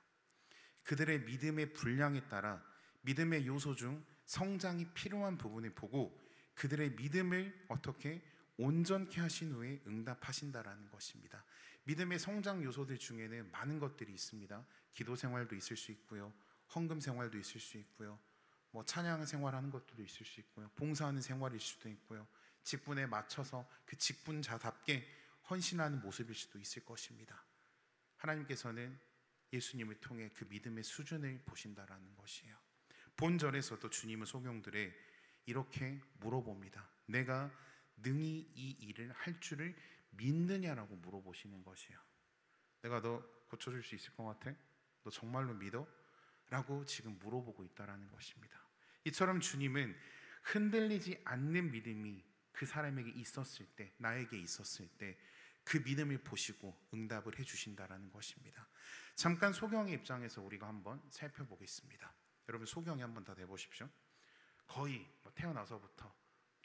그들의 믿음의 분량에 따라 믿음의 요소 중 성장이 필요한 부분을 보고 그들의 믿음을 어떻게 온전케 하신 후에 응답하신다라는 것입니다. 믿음의 성장 요소들 중에는 많은 것들이 있습니다. 기도 생활도 있을 수 있고요, 헌금 생활도 있을 수 있고요, 찬양 생활하는 것들도 있을 수 있고요, 봉사하는 생활일 수도 있고요, 직분에 맞춰서 그 직분자답게 헌신하는 모습일 수도 있을 것입니다. 하나님께서는 예수님을 통해 그 믿음의 수준을 보신다라는 것이에요. 본절에서도 주님은 소경들에 이렇게 물어봅니다. 내가 능히 이 일을 할 줄을 믿느냐라고 물어보시는 것이에요. 내가 너 고쳐줄 수 있을 것 같아? 너 정말로 믿어? 라고 지금 물어보고 있다라는 것입니다. 이처럼 주님은 흔들리지 않는 믿음이 그 사람에게 있었을 때, 나에게 있었을 때 그 믿음을 보시고 응답을 해주신다라는 것입니다. 잠깐 소경의 입장에서 우리가 한번 살펴보겠습니다. 여러분 소경이 한번 다 내보십시오. 거의 태어나서부터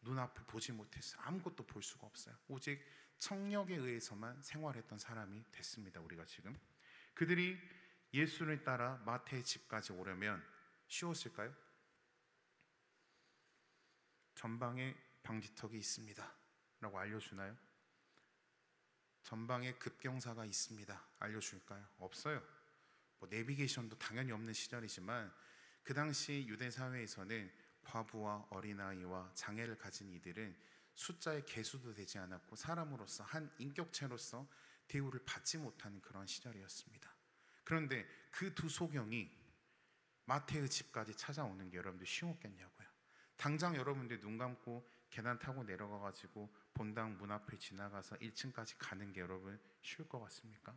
눈앞을 보지 못했어요. 아무것도 볼 수가 없어요. 오직 청력에 의해서만 생활했던 사람이 됐습니다. 우리가 지금 그들이 예수를 따라 마태의 집까지 오려면 쉬웠을까요? 전방에 방지턱이 있습니다 라고 알려주나요? 전방에 급경사가 있습니다 알려줄까요? 없어요. 내비게이션도 당연히 없는 시절이지만 그 당시 유대 사회에서는 과부와 어린아이와 장애를 가진 이들은 숫자의 개수도 되지 않았고 사람으로서 한 인격체로서 대우를 받지 못하는 그런 시절이었습니다. 그런데 그 두 소경이 마태의 집까지 찾아오는 게 여러분들 쉬웠겠냐고요. 당장 여러분들 눈 감고 계단 타고 내려가가지고 본당 문 앞을 지나가서 1층까지 가는 게 여러분 쉬울 것 같습니까?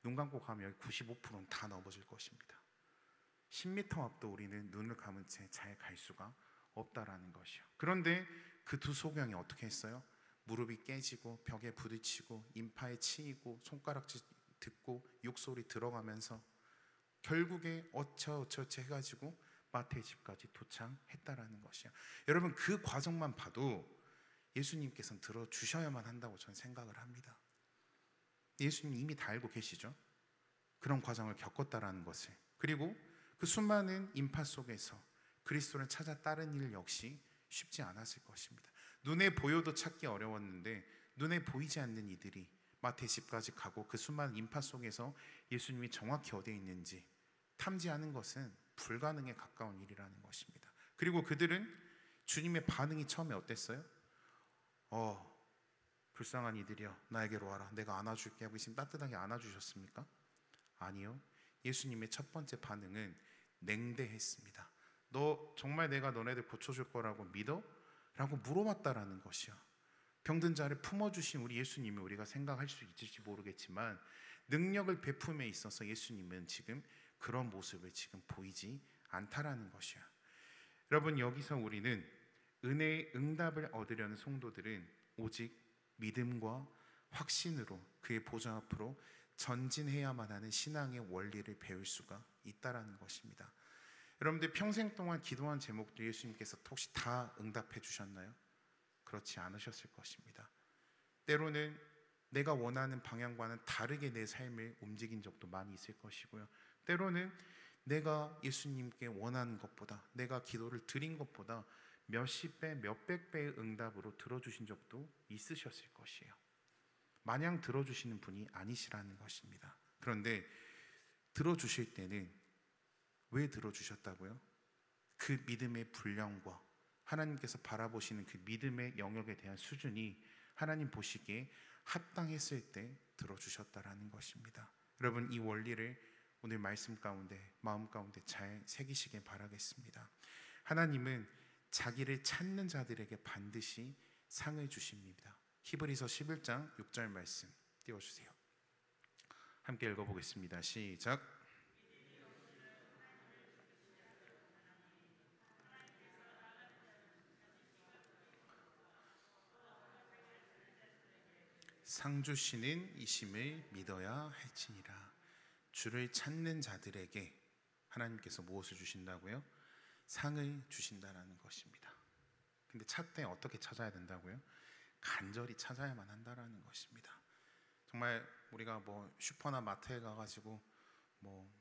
눈 감고 가면 여기 95%는 다 넘어질 것입니다. 10m 앞도 우리는 눈을 감은 채 잘 갈 수가 없다라는 것이요. 그런데 그 두 소경이 어떻게 했어요? 무릎이 깨지고 벽에 부딪히고 인파에 치이고 손가락질 듣고 욕소리 들어가면서 결국에 어처어처 해가지고 마태의 집까지 도착했다라는 것이요. 여러분 그 과정만 봐도 예수님께서는 들어주셔야만 한다고 저는 생각을 합니다. 예수님 이미 다 알고 계시죠? 그런 과정을 겪었다라는 것을. 그리고 그 수많은 인파 속에서 그리스도를 찾아 따른 일 역시 쉽지 않았을 것입니다. 눈에 보여도 찾기 어려웠는데 눈에 보이지 않는 이들이 마태 집까지 가고 그 수많은 인파 속에서 예수님이 정확히 어디에 있는지 탐지하는 것은 불가능에 가까운 일이라는 것입니다. 그리고 그들은 주님의 반응이 처음에 어땠어요? 불쌍한 이들이여 나에게로 와라, 내가 안아줄게 하고 예수님 따뜻하게 안아주셨습니까? 아니요. 예수님의 첫 번째 반응은 냉대했습니다. 너 정말 내가 너네들 고쳐줄 거라고 믿어? 라고 물어봤다라는 것이요. 병든 자를 품어주신 우리 예수님이 우리가 생각할 수 있을지 모르겠지만 능력을 베품에 있어서 예수님은 지금 그런 모습을 지금 보이지 않다라는 것이요. 여러분, 여기서 우리는 은혜의 응답을 얻으려는 성도들은 오직 믿음과 확신으로 그의 보좌 앞으로 전진해야만 하는 신앙의 원리를 배울 수가 있다라는 것입니다. 여러분들 평생 동안 기도한 제목들 예수님께서 혹시 다 응답해 주셨나요? 그렇지 않으셨을 것입니다. 때로는 내가 원하는 방향과는 다르게 내 삶을 움직인 적도 많이 있을 것이고요. 때로는 내가 예수님께 원하는 것보다, 내가 기도를 드린 것보다 몇십 배, 몇백 배의 응답으로 들어주신 적도 있으셨을 것이에요. 마냥 들어주시는 분이 아니시라는 것입니다. 그런데 들어주실 때는 왜 들어주셨다고요? 그 믿음의 분량과 하나님께서 바라보시는 그 믿음의 영역에 대한 수준이 하나님 보시기에 합당했을 때 들어주셨다라는 것입니다. 여러분, 이 원리를 오늘 말씀 가운데, 마음 가운데 잘 새기시길 바라겠습니다. 하나님은 자기를 찾는 자들에게 반드시 상을 주십니다. 히브리서 11장 6절 말씀 띄워주세요. 함께 읽어보겠습니다. 시작. 상 주시는 이심을 믿어야 할지니라. 주를 찾는 자들에게 하나님께서 무엇을 주신다고요? 상을 주신다라는 것입니다. 근데 찾되 어떻게 찾아야 된다고요? 간절히 찾아야만 한다라는 것입니다. 정말 우리가 뭐 슈퍼나 마트에 가가지고 뭐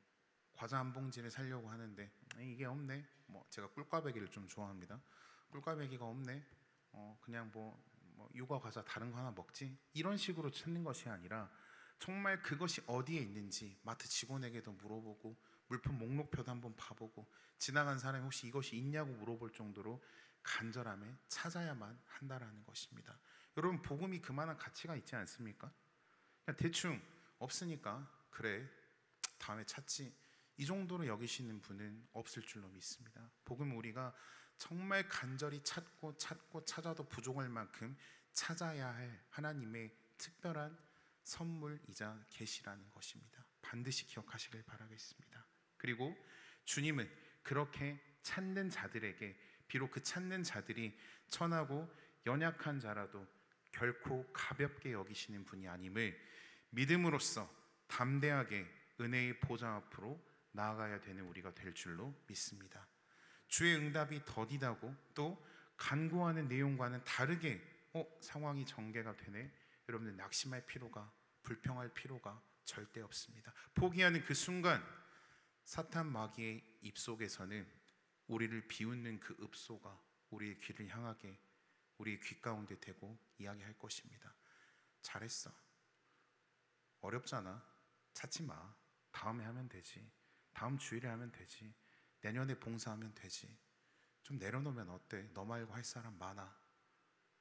과자 한 봉지를 사려고 하는데 이게 없네. 뭐 제가 꿀꽈배기를 좀 좋아합니다. 꿀꽈배기가 없네. 그냥 뭐 유과 과자 다른 거 하나 먹지. 이런 식으로 찾는 것이 아니라 정말 그것이 어디에 있는지 마트 직원에게도 물어보고 물품 목록표도 한번 봐보고 지나간 사람이 혹시 이것이 있냐고 물어볼 정도로 간절함에 찾아야만 한다라는 것입니다. 여러분, 복음이 그만한 가치가 있지 않습니까? 그냥 대충 없으니까 그래 다음에 찾지, 이 정도로 여기시는 분은 없을 줄로 믿습니다. 복음 우리가 정말 간절히 찾고 찾아도 부족할 만큼 찾아야 할 하나님의 특별한 선물이자 계시라는 것입니다. 반드시 기억하시길 바라겠습니다. 그리고 주님은 그렇게 찾는 자들에게, 비록 그 찾는 자들이 천하고 연약한 자라도 결코 가볍게 여기시는 분이 아님을 믿음으로써 담대하게 은혜의 보좌 앞으로 나아가야 되는 우리가 될 줄로 믿습니다. 주의 응답이 더디다고 또 간구하는 내용과는 다르게 상황이 전개가 되네, 여러분들 낙심할 필요가, 불평할 필요가 절대 없습니다. 포기하는 그 순간 사탄 마귀의 입속에서는 우리를 비웃는 그 읍소가 우리의 귀를 향하게, 우리의 귀 가운데 대고 이야기할 것입니다. 잘했어, 어렵잖아, 찾지 마, 다음에 하면 되지, 다음 주일에 하면 되지, 내년에 봉사하면 되지, 좀 내려놓으면 어때, 너 말고 할 사람 많아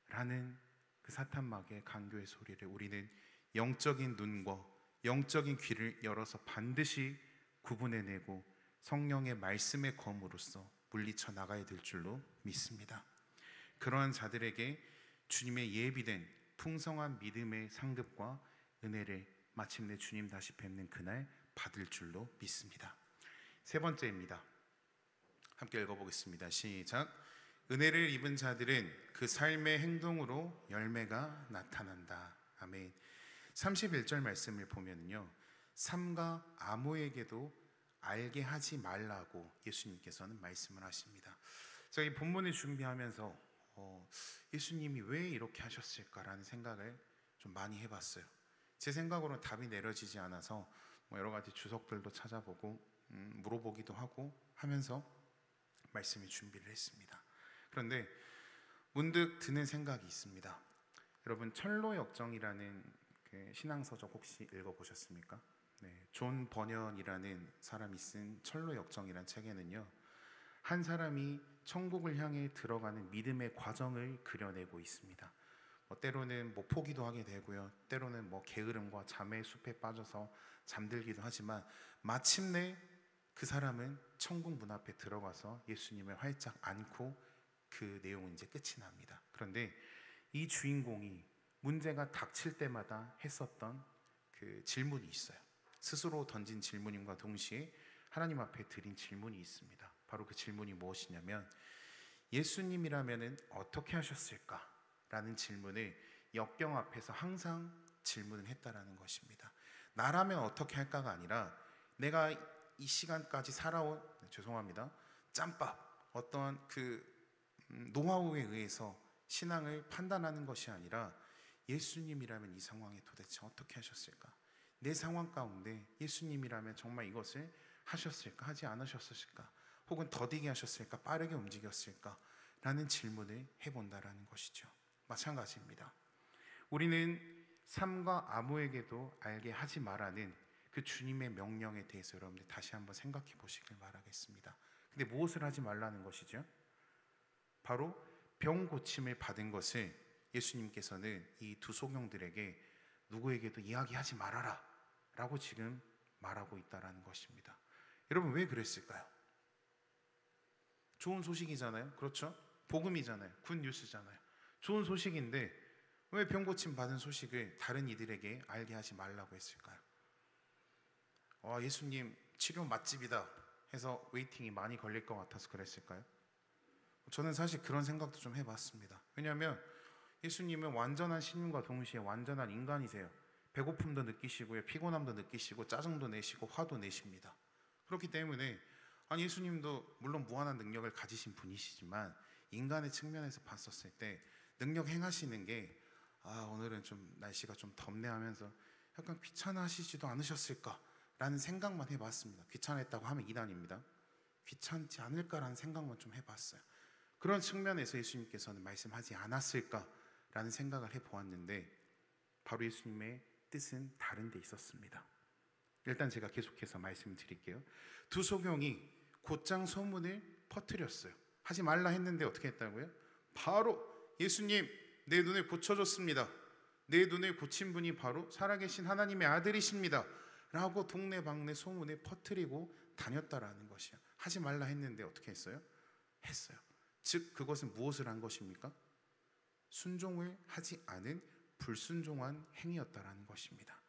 라는 그 사탄 마귀의 간교의 소리를 우리는 영적인 눈과 영적인 귀를 열어서 반드시 구분해내고 성령의 말씀의 검으로써 물리쳐 나가야 될 줄로 믿습니다. 그러한 자들에게 주님의 예비된 풍성한 믿음의 상급과 은혜를 마침내 주님 다시 뵙는 그날 받을 줄로 믿습니다. 세 번째입니다. 함께 읽어보겠습니다. 시작. 은혜를 입은 자들은 그 삶의 행동으로 열매가 나타난다. 아멘. 31절 말씀을 보면요, 삼가 아무에게도 알게 하지 말라고 예수님께서는 말씀을 하십니다. 제가 이 본문을 준비하면서 예수님이 왜 이렇게 하셨을까라는 생각을 좀 많이 해봤어요. 제 생각으로는 답이 내려지지 않아서 여러 가지 주석들도 찾아보고 물어보기도 하고 하면서 말씀을 준비를 했습니다. 그런데 문득 드는 생각이 있습니다. 여러분, 철로역정이라는 그 신앙서적 혹시 읽어보셨습니까? 네, 존 버년이라는 사람이 쓴 철로역정이란 책에는요, 한 사람이 천국을 향해 들어가는 믿음의 과정을 그려내고 있습니다. 때로는 포기도 하게 되고요, 때로는 게으름과 잠의 숲에 빠져서 잠들기도 하지만 마침내 그 사람은 천국 문 앞에 들어가서 예수님을 활짝 안고 그 내용은 이제 끝이 납니다. 그런데 이 주인공이 문제가 닥칠 때마다 했었던 그 질문이 있어요. 스스로 던진 질문임과 동시에 하나님 앞에 드린 질문이 있습니다. 바로 그 질문이 무엇이냐면, 예수님이라면 어떻게 하셨을까? 라는 질문을 역경 앞에서 항상 질문을 했다라는 것입니다. 나라면 어떻게 할까가 아니라 내가 이 시간까지 살아온, 죄송합니다, 짬밥, 어떤 그 노하우에 의해서 신앙을 판단하는 것이 아니라 예수님이라면 이 상황에 도대체 어떻게 하셨을까? 내 상황 가운데 예수님이라면 정말 이것을 하셨을까? 하지 않으셨을까? 혹은 더디게 하셨을까? 빠르게 움직였을까? 라는 질문을 해본다라는 것이죠. 마찬가지입니다. 우리는 삶과 아무에게도 알게 하지 말라는 그 주님의 명령에 대해서 여러분들 다시 한번 생각해 보시길 바라겠습니다. 근데 무엇을 하지 말라는 것이죠? 바로 병 고침을 받은 것을 예수님께서는 이 두 소경들에게 누구에게도 이야기하지 말아라 라고 지금 말하고 있다는 것입니다. 여러분, 왜 그랬을까요? 좋은 소식이잖아요. 그렇죠? 복음이잖아요. 굿뉴스잖아요. 좋은 소식인데 왜 병 고침 받은 소식을 다른 이들에게 알게 하지 말라고 했을까요? 예수님 치료 맛집이다 해서 웨이팅이 많이 걸릴 것 같아서 그랬을까요? 저는 사실 그런 생각도 좀 해봤습니다. 왜냐하면 예수님은 완전한 신님과 동시에 완전한 인간이세요. 배고픔도 느끼시고요, 피곤함도 느끼시고, 짜증도 내시고, 화도 내십니다. 그렇기 때문에 예수님도 물론 무한한 능력을 가지신 분이시지만 인간의 측면에서 봤었을 때 능력 행하시는 게 오늘은 좀 날씨가 좀 덥네 하면서 약간 귀찮아하시지도 않으셨을까라는 생각만 해봤습니다. 귀찮았다고 하면 이단입니다. 귀찮지 않을까라는 생각만 좀 해봤어요. 그런 측면에서 예수님께서는 말씀하지 않았을까라는 생각을 해보았는데 바로 예수님의 뜻은 다른 데 있었습니다. 일단 제가 계속해서 말씀드릴게요. 두 소경이 곧장 소문을 퍼뜨렸어요. 하지 말라 했는데 어떻게 했다고요? 바로 예수님, 내 눈을 고쳐줬습니다. 내 눈을 고친 분이 바로 살아계신 하나님의 아들이십니다 라고 동네방네 소문을 퍼뜨리고 다녔다라는 것이야. 하지 말라 했는데 어떻게 했어요? 했어요. 즉 그것은 무엇을 한 것입니까? 순종을 하지 않은 불순종한 행위였다라는 것입니다.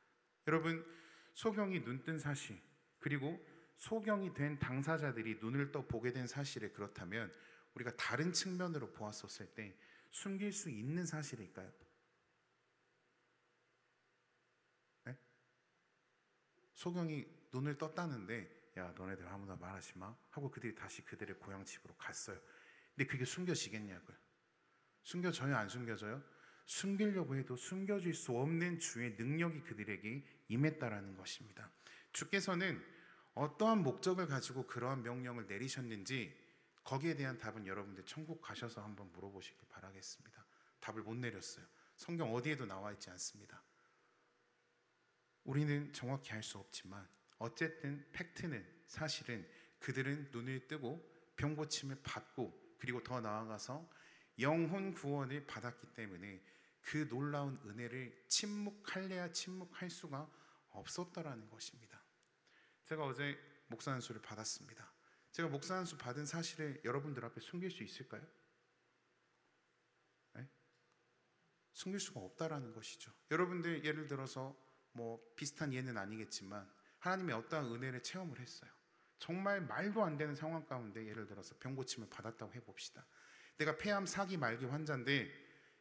여러분, 소경이 눈뜬 사실, 그리고 소경이 된 당사자들이 눈을 떠 보게 된 사실이 그렇다면 우리가 다른 측면으로 보았었을 때 숨길 수 있는 사실일까요? 네? 소경이 눈을 떴다는데 야, 너네들 아무나 말하지 마 하고 그들이 다시 그들의 고향 집으로 갔어요. 근데 그게 숨겨지겠냐고요? 숨겨져요? 안 숨겨져요? 숨기려고 해도 숨겨질 수 없는 주의 능력이 그들에게 임했다라는 것입니다. 주께서는 어떠한 목적을 가지고 그러한 명령을 내리셨는지 거기에 대한 답은 여러분들 천국 가셔서 한번 물어보시길 바라겠습니다. 답을 못 내렸어요. 성경 어디에도 나와 있지 않습니다. 우리는 정확히 알 수 없지만 어쨌든 팩트는, 사실은 그들은 눈을 뜨고 병 고침을 받고 그리고 더 나아가서 영혼 구원을 받았기 때문에 그 놀라운 은혜를 침묵할래야 침묵할 수가 없었다라는 것입니다. 제가 어제 목사 안수를 받았습니다. 제가 목사 안수 받은 사실을 여러분들 앞에 숨길 수 있을까요? 네? 숨길 수가 없다라는 것이죠. 여러분들 예를 들어서 비슷한 예는 아니겠지만 하나님의 어떠한 은혜를 체험을 했어요. 정말 말도 안 되는 상황 가운데 예를 들어서 병 고침을 받았다고 해봅시다. 내가 폐암 4기 말기 환자인데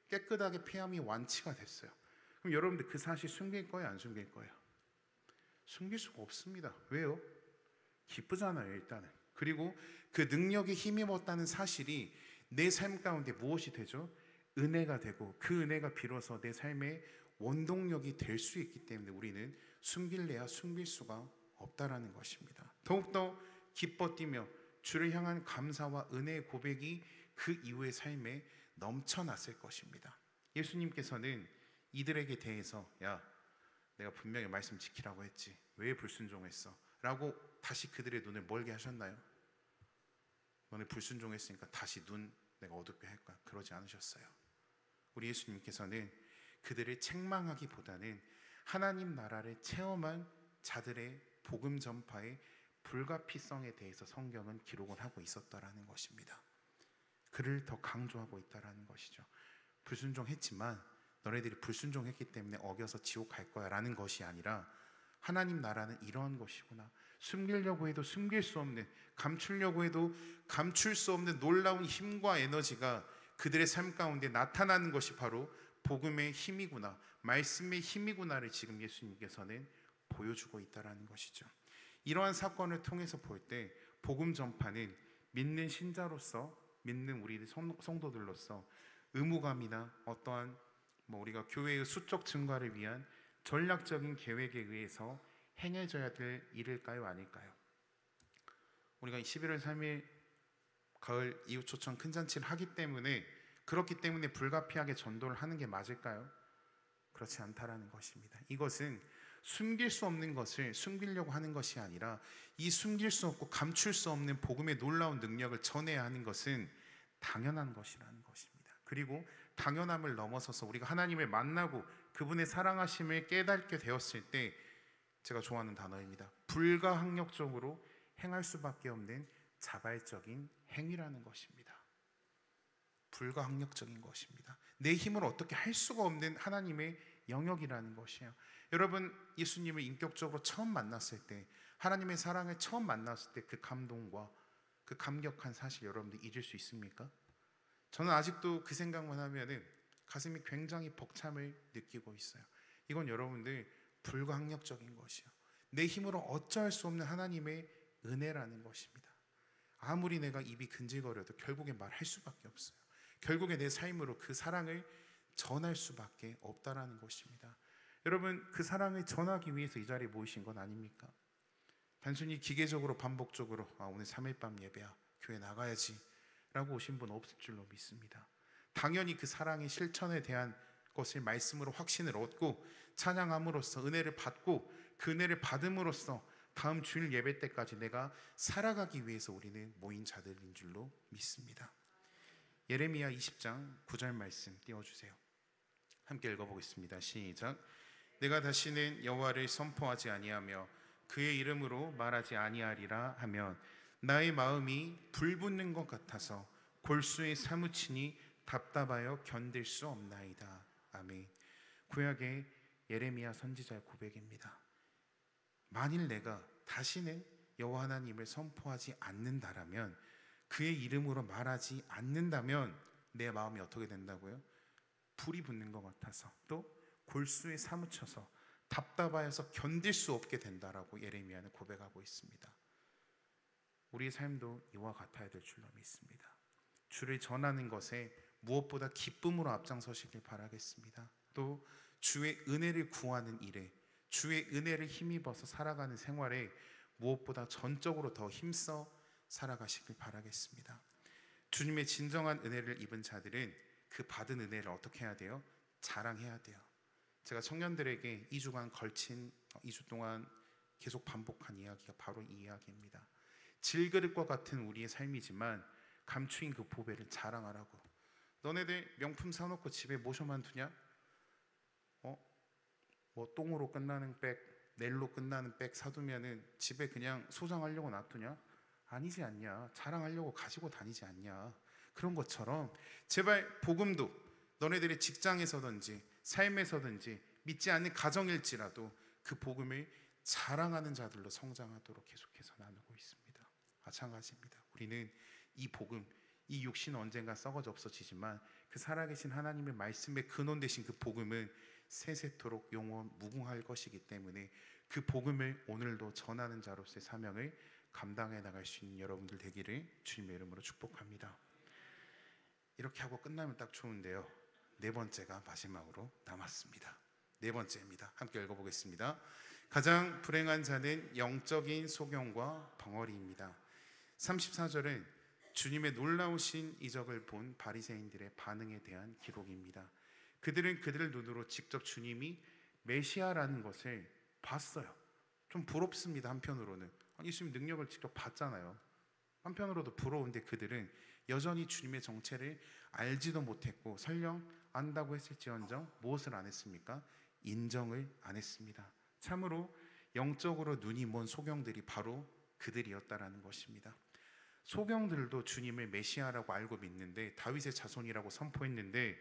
깨끗하게 폐암이 완치가 됐어요. 그럼 여러분들 그 사실 숨길 거예요? 안 숨길 거예요? 숨길 수가 없습니다. 왜요? 기쁘잖아요, 일단은. 그리고 그 능력에 힘입었다는 사실이 내 삶 가운데 무엇이 되죠? 은혜가 되고 그 은혜가 비로소 내 삶의 원동력이 될 수 있기 때문에 우리는 숨길래야 숨길 수가 없다라는 것입니다. 더욱더 기뻐 뛰며 주를 향한 감사와 은혜의 고백이 그 이후의 삶에 넘쳐났을 것입니다. 예수님께서는 이들에게 대해서 야, 내가 분명히 말씀 지키라고 했지 왜 불순종했어? 라고 다시 그들의 눈을 멀게 하셨나요? 너네 불순종했으니까 다시 눈 내가 어둡게 할 거야. 그러지 않으셨어요. 우리 예수님께서는 그들을 책망하기보다는 하나님 나라를 체험한 자들의 복음 전파의 불가피성에 대해서 성경은 기록을 하고 있었다라는 것입니다. 그를 더 강조하고 있다라는 것이죠. 불순종했지만 너네들이 불순종했기 때문에 어겨서 지옥 갈 거야 라는 것이 아니라 하나님 나라는 이런 것이구나. 숨기려고 해도 숨길 수 없는, 감추려고 해도 감출 수 없는 놀라운 힘과 에너지가 그들의 삶 가운데 나타나는 것이 바로 복음의 힘이구나, 말씀의 힘이구나를 지금 예수님께서는 보여주고 있다는 것이죠. 이러한 사건을 통해서 볼 때 복음 전파는 믿는 신자로서, 믿는 우리 성도들로서 의무감이나 어떠한 우리가 교회의 수적 증가를 위한 전략적인 계획에 의해서 행해져야 될 일일까요? 아닐까요? 우리가 11월 3일 가을 이웃초청 큰 잔치를 하기 때문에, 그렇기 때문에 불가피하게 전도를 하는 게 맞을까요? 그렇지 않다라는 것입니다. 이것은 숨길 수 없는 것을 숨기려고 하는 것이 아니라 이 숨길 수 없고 감출 수 없는 복음의 놀라운 능력을 전해야 하는 것은 당연한 것이라는 것입니다. 그리고 당연함을 넘어서서 우리가 하나님을 만나고 그분의 사랑하심을 깨닫게 되었을 때, 제가 좋아하는 단어입니다. 불가항력적으로 행할 수밖에 없는 자발적인 행위라는 것입니다. 불가항력적인 것입니다. 내 힘으로 어떻게 할 수가 없는 하나님의 영역이라는 것이에요. 여러분, 예수님을 인격적으로 처음 만났을 때, 하나님의 사랑을 처음 만났을 때 그 감동과 그 감격한 사실 여러분들 잊을 수 있습니까? 저는 아직도 그 생각만 하면은 가슴이 굉장히 벅참을 느끼고 있어요. 이건 여러분들 불가항력적인 것이요, 내 힘으로 어찌할 수 없는 하나님의 은혜라는 것입니다. 아무리 내가 입이 근질거려도 결국에 말할 수밖에 없어요. 결국에 내 삶으로 그 사랑을 전할 수밖에 없다라는 것입니다. 여러분, 그 사랑을 전하기 위해서 이 자리에 모이신 건 아닙니까? 단순히 기계적으로 반복적으로 오늘 3일 밤 예배야, 교회 나가야지 라고 오신 분 없을 줄로 믿습니다. 당연히 그 사랑의 실천에 대한 것을 말씀으로 확신을 얻고 찬양함으로써 은혜를 받고, 그 은혜를 받음으로써 다음 주일 예배 때까지 내가 살아가기 위해서 우리는 모인 자들인 줄로 믿습니다. 예레미야 20장 9절 말씀 띄워주세요. 함께 읽어보겠습니다. 시작. 내가 다시는 여호와를 선포하지 아니하며 그의 이름으로 말하지 아니하리라 하면 나의 마음이 불붙는 것 같아서 골수에 사무치니 답답하여 견딜 수 없나이다. 아멘. 구약의 예레미야 선지자의 고백입니다. 만일 내가 다시는 여호와 하나님을 선포하지 않는다라면, 그의 이름으로 말하지 않는다면 내 마음이 어떻게 된다고요? 불이 붙는 것 같아서, 또 골수에 사무쳐서 답답하여서 견딜 수 없게 된다라고 예레미야는 고백하고 있습니다. 우리의 삶도 이와 같아야 될 줄로 믿습니다. 주를 전하는 것에 무엇보다 기쁨으로 앞장서시길 바라겠습니다. 또 주의 은혜를 구하는 일에, 주의 은혜를 힘입어서 살아가는 생활에 무엇보다 전적으로 더 힘써 살아가시길 바라겠습니다. 주님의 진정한 은혜를 입은 자들은 그 받은 은혜를 어떻게 해야 돼요? 자랑해야 돼요. 제가 청년들에게 2주간 걸친 2주 동안 계속 반복한 이야기가 바로 이 이야기입니다. 질그릇과 같은 우리의 삶이지만 감추인 그 보배를 자랑하라고. 너네들 명품 사놓고 집에 모셔만 두냐? 똥으로 끝나는 백, 넬로 끝나는 백 사두면은 집에 그냥 소장하려고 놔두냐? 아니지 않냐? 자랑하려고 가지고 다니지 않냐? 그런 것처럼 제발 복음도 너네들의 직장에서든지 삶에서든지 믿지 않는 가정일지라도 그 복음을 자랑하는 자들로 성장하도록 계속해서 나누고 있습니다. 마찬가지입니다. 우리는 이 복음, 이 육신은 언젠가 썩어져 없어지지만 그 살아계신 하나님의 말씀의 근원 되신 그 복음은 세세토록 영원 무궁할 것이기 때문에 그 복음을 오늘도 전하는 자로서의 사명을 감당해 나갈 수 있는 여러분들 되기를 주님의 이름으로 축복합니다. 이렇게 하고 끝나면 딱 좋은데요, 네 번째가 마지막으로 남았습니다. 네 번째입니다. 함께 읽어보겠습니다. 가장 불행한 자는 영적인 소경과 벙어리입니다. 34절은 주님의 놀라우신 이적을 본 바리새인들의 반응에 대한 기록입니다. 그들은 그들의 눈으로 직접 주님이 메시아라는 것을 봤어요. 좀 부럽습니다. 한편으로는 예수님 능력을 직접 봤잖아요. 한편으로도 부러운데 그들은 여전히 주님의 정체를 알지도 못했고 설령 안다고 했을지언정 무엇을 안 했습니까? 인정을 안 했습니다. 참으로 영적으로 눈이 먼 소경들이 바로 그들이었다라는 것입니다. 소경들도 주님을 메시아라고 알고 믿는데 다윗의 자손이라고 선포했는데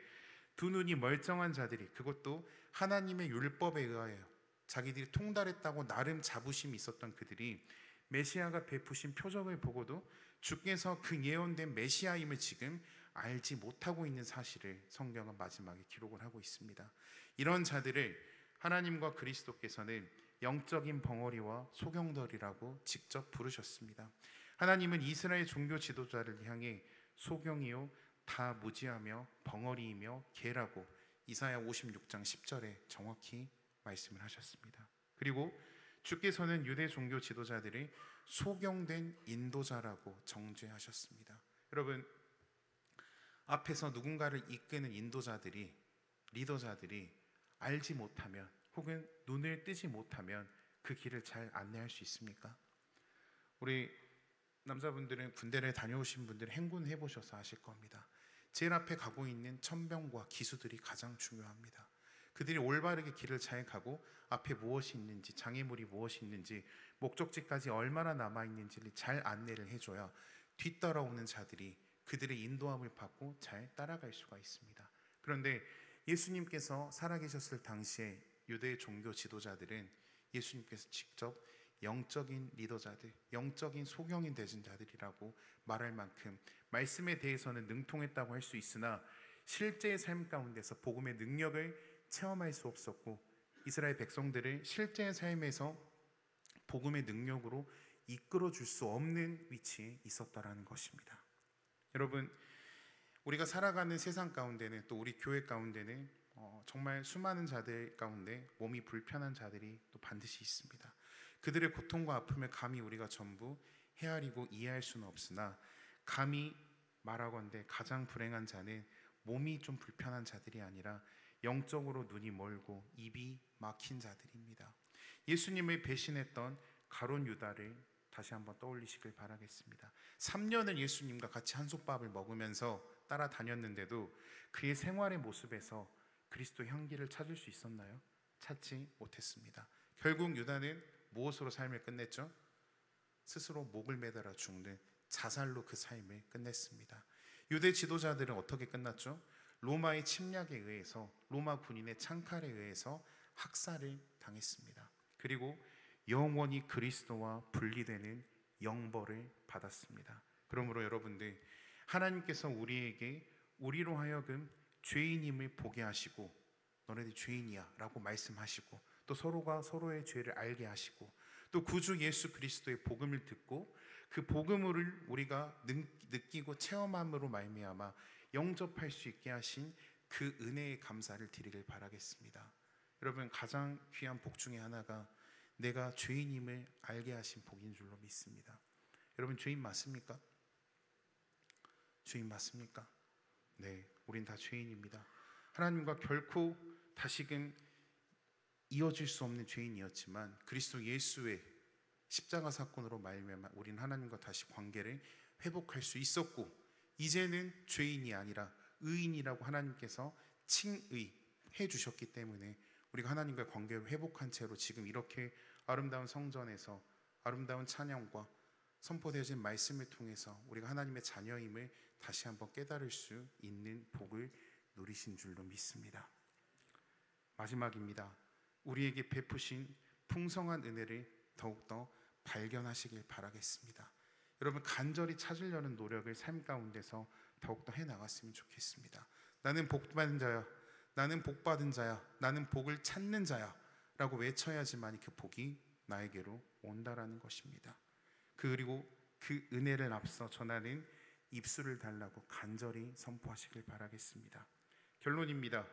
두 눈이 멀쩡한 자들이, 그것도 하나님의 율법에 의하여 자기들이 통달했다고 나름 자부심이 있었던 그들이 메시아가 베푸신 표적을 보고도 주께서 그 예언된 메시아임을 지금 알지 못하고 있는 사실을 성경은 마지막에 기록을 하고 있습니다. 이런 자들을 하나님과 그리스도께서는 영적인 벙어리와 소경들이라고 직접 부르셨습니다. 하나님은 이스라엘 종교 지도자를 향해 소경이요 다 무지하며 벙어리이며 개라고 이사야 56장 10절에 정확히 말씀을 하셨습니다. 그리고 주께서는 유대 종교 지도자들을 소경된 인도자라고 정죄하셨습니다. 여러분, 앞에서 누군가를 이끄는 인도자들이, 리더자들이 알지 못하면 혹은 눈을 뜨지 못하면 그 길을 잘 안내할 수 있습니까? 우리 남자분들은 군대를 다녀오신 분들은 행군해 보셔서 아실 겁니다. 제일 앞에 가고 있는 천병과 기수들이 가장 중요합니다. 그들이 올바르게 길을 잘 가고 앞에 무엇이 있는지, 장애물이 무엇이 있는지, 목적지까지 얼마나 남아있는지를 잘 안내를 해줘야 뒤따라오는 자들이 그들의 인도함을 받고 잘 따라갈 수가 있습니다. 그런데 예수님께서 살아계셨을 당시에 유대 종교 지도자들은 예수님께서 직접 영적인 리더자들, 영적인 소경이 되신 자들이라고 말할 만큼 말씀에 대해서는 능통했다고 할 수 있으나 실제의 삶 가운데서 복음의 능력을 체험할 수 없었고 이스라엘 백성들을 실제의 삶에서 복음의 능력으로 이끌어 줄 수 없는 위치에 있었다라는 것입니다. 여러분, 우리가 살아가는 세상 가운데는, 또 우리 교회 가운데는 정말 수많은 자들 가운데 몸이 불편한 자들이 또 반드시 있습니다. 그들의 고통과 아픔을 감히 우리가 전부 헤아리고 이해할 수는 없으나 감히 말하건대 가장 불행한 자는 몸이 좀 불편한 자들이 아니라 영적으로 눈이 멀고 입이 막힌 자들입니다. 예수님을 배신했던 가룟 유다를 다시 한번 떠올리시길 바라겠습니다. 3년을 예수님과 같이 한솥밥을 먹으면서 따라다녔는데도 그의 생활의 모습에서 그리스도 향기를 찾을 수 있었나요? 찾지 못했습니다. 결국 유다는 무엇으로 삶을 끝냈죠? 스스로 목을 매달아 죽는 자살로 그 삶을 끝냈습니다. 유대 지도자들은 어떻게 끝났죠? 로마의 침략에 의해서, 로마 군인의 창칼에 의해서 학살을 당했습니다. 그리고 영원히 그리스도와 분리되는 영벌을 받았습니다. 그러므로 여러분들, 하나님께서 우리에게 우리로 하여금 죄인임을 보게 하시고 너네들 죄인이야 라고 말씀하시고 또 서로가 서로의 죄를 알게 하시고 또 구주 예수 그리스도의 복음을 듣고 그 복음을 우리가 느끼고 체험함으로 말미암아 영접할 수 있게 하신 그 은혜의 감사를 드리길 바라겠습니다. 여러분, 가장 귀한 복 중에 하나가 내가 죄인임을 알게 하신 복인 줄로 믿습니다. 여러분, 죄인 맞습니까? 죄인 맞습니까? 네, 우린 다 죄인입니다. 하나님과 결코 다시금 이어질 수 없는 죄인이었지만 그리스도 예수의 십자가 사건으로 말미암아 우리는 하나님과 다시 관계를 회복할 수 있었고 이제는 죄인이 아니라 의인이라고 하나님께서 칭의해 주셨기 때문에 우리가 하나님과의 관계를 회복한 채로 지금 이렇게 아름다운 성전에서 아름다운 찬양과 선포되어진 말씀을 통해서 우리가 하나님의 자녀임을 다시 한번 깨달을 수 있는 복을 누리신 줄로 믿습니다. 마지막입니다. 우리에게 베푸신 풍성한 은혜를 더욱더 발견하시길 바라겠습니다. 여러분, 간절히 찾으려는 노력을 삶 가운데서 더욱더 해나갔으면 좋겠습니다. 나는 복받은 자야, 나는 복받은 자야, 나는 복을 찾는 자야 라고 외쳐야지만 그 복이 나에게로 온다라는 것입니다. 그리고 그 은혜를 앞서 전하는 입술을 달라고 간절히 선포하시길 바라겠습니다. 결론입니다.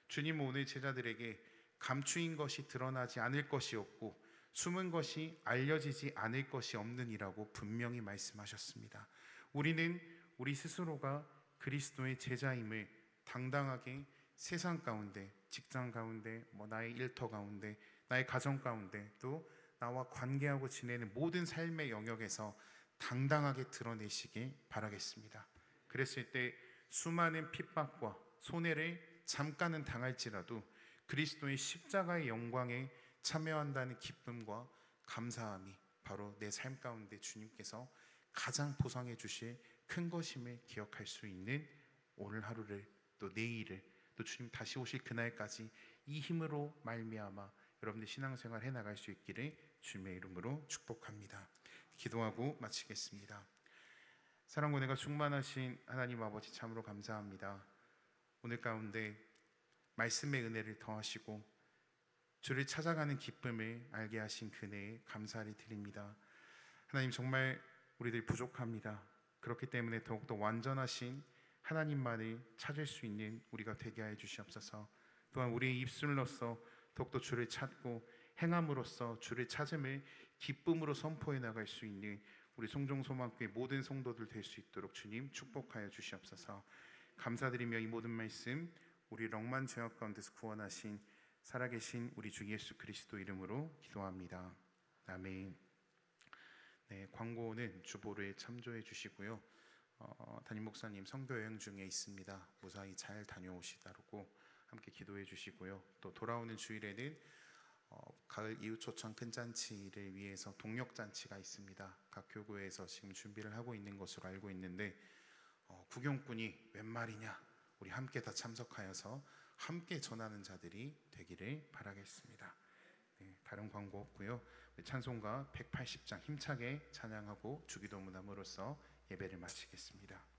주님은 오늘 제자들에게 감추인 것이 드러나지 않을 것이었고 숨은 것이 알려지지 않을 것이 없느니라고 분명히 말씀하셨습니다. 우리는 우리 스스로가 그리스도의 제자임을 당당하게 세상 가운데, 직장 가운데, 나의 일터 가운데, 나의 가정 가운데, 또 나와 관계하고 지내는 모든 삶의 영역에서 당당하게 드러내시길 바라겠습니다. 그랬을 때 수많은 핍박과 손해를 잠깐은 당할지라도 그리스도의 십자가의 영광에 참여한다는 기쁨과 감사함이 바로 내 삶 가운데 주님께서 가장 보상해 주실 큰 것임을 기억할 수 있는 오늘 하루를, 또 내일을, 또 주님 다시 오실 그날까지 이 힘으로 말미암아 여러분들 신앙생활 해나갈 수 있기를 주님의 이름으로 축복합니다. 기도하고 마치겠습니다. 사랑과 은혜가 충만하신 하나님 아버지, 참으로 감사합니다. 오늘 가운데 말씀의 은혜를 더하시고 주를 찾아가는 기쁨을 알게 하신 그 은혜에 감사를 드립니다. 하나님, 정말 우리들 부족합니다. 그렇기 때문에 더욱더 완전하신 하나님만을 찾을 수 있는 우리가 되게 하여 주시옵소서. 또한 우리의 입술로서 더욱더 주를 찾고 행함으로써 주를 찾음을 기쁨으로 선포해 나갈 수 있는 우리 송정소망교회 모든 성도들 될 수 있도록 주님 축복하여 주시옵소서. 감사드리며 이 모든 말씀 우리 렁만 죄악 가운데서 구원하신 살아계신 우리 주 예수 그리스도 이름으로 기도합니다. 아멘. 네, 광고는 주보를 참조해 주시고요. 담임 목사님 선교 여행 중에 있습니다. 무사히 잘 다녀오시다고 함께 기도해 주시고요. 또 돌아오는 주일에는 가을 이웃 초청 큰 잔치를 위해서 동력 잔치가 있습니다. 각 교구에서 지금 준비를 하고 있는 것으로 알고 있는데 구경꾼이 웬 말이냐, 우리 함께 다 참석하여서 함께 전하는 자들이 되기를 바라겠습니다. 네, 다른 광고 없고요. 찬송가 180장 힘차게 찬양하고 주기도문함으로써 예배를 마치겠습니다.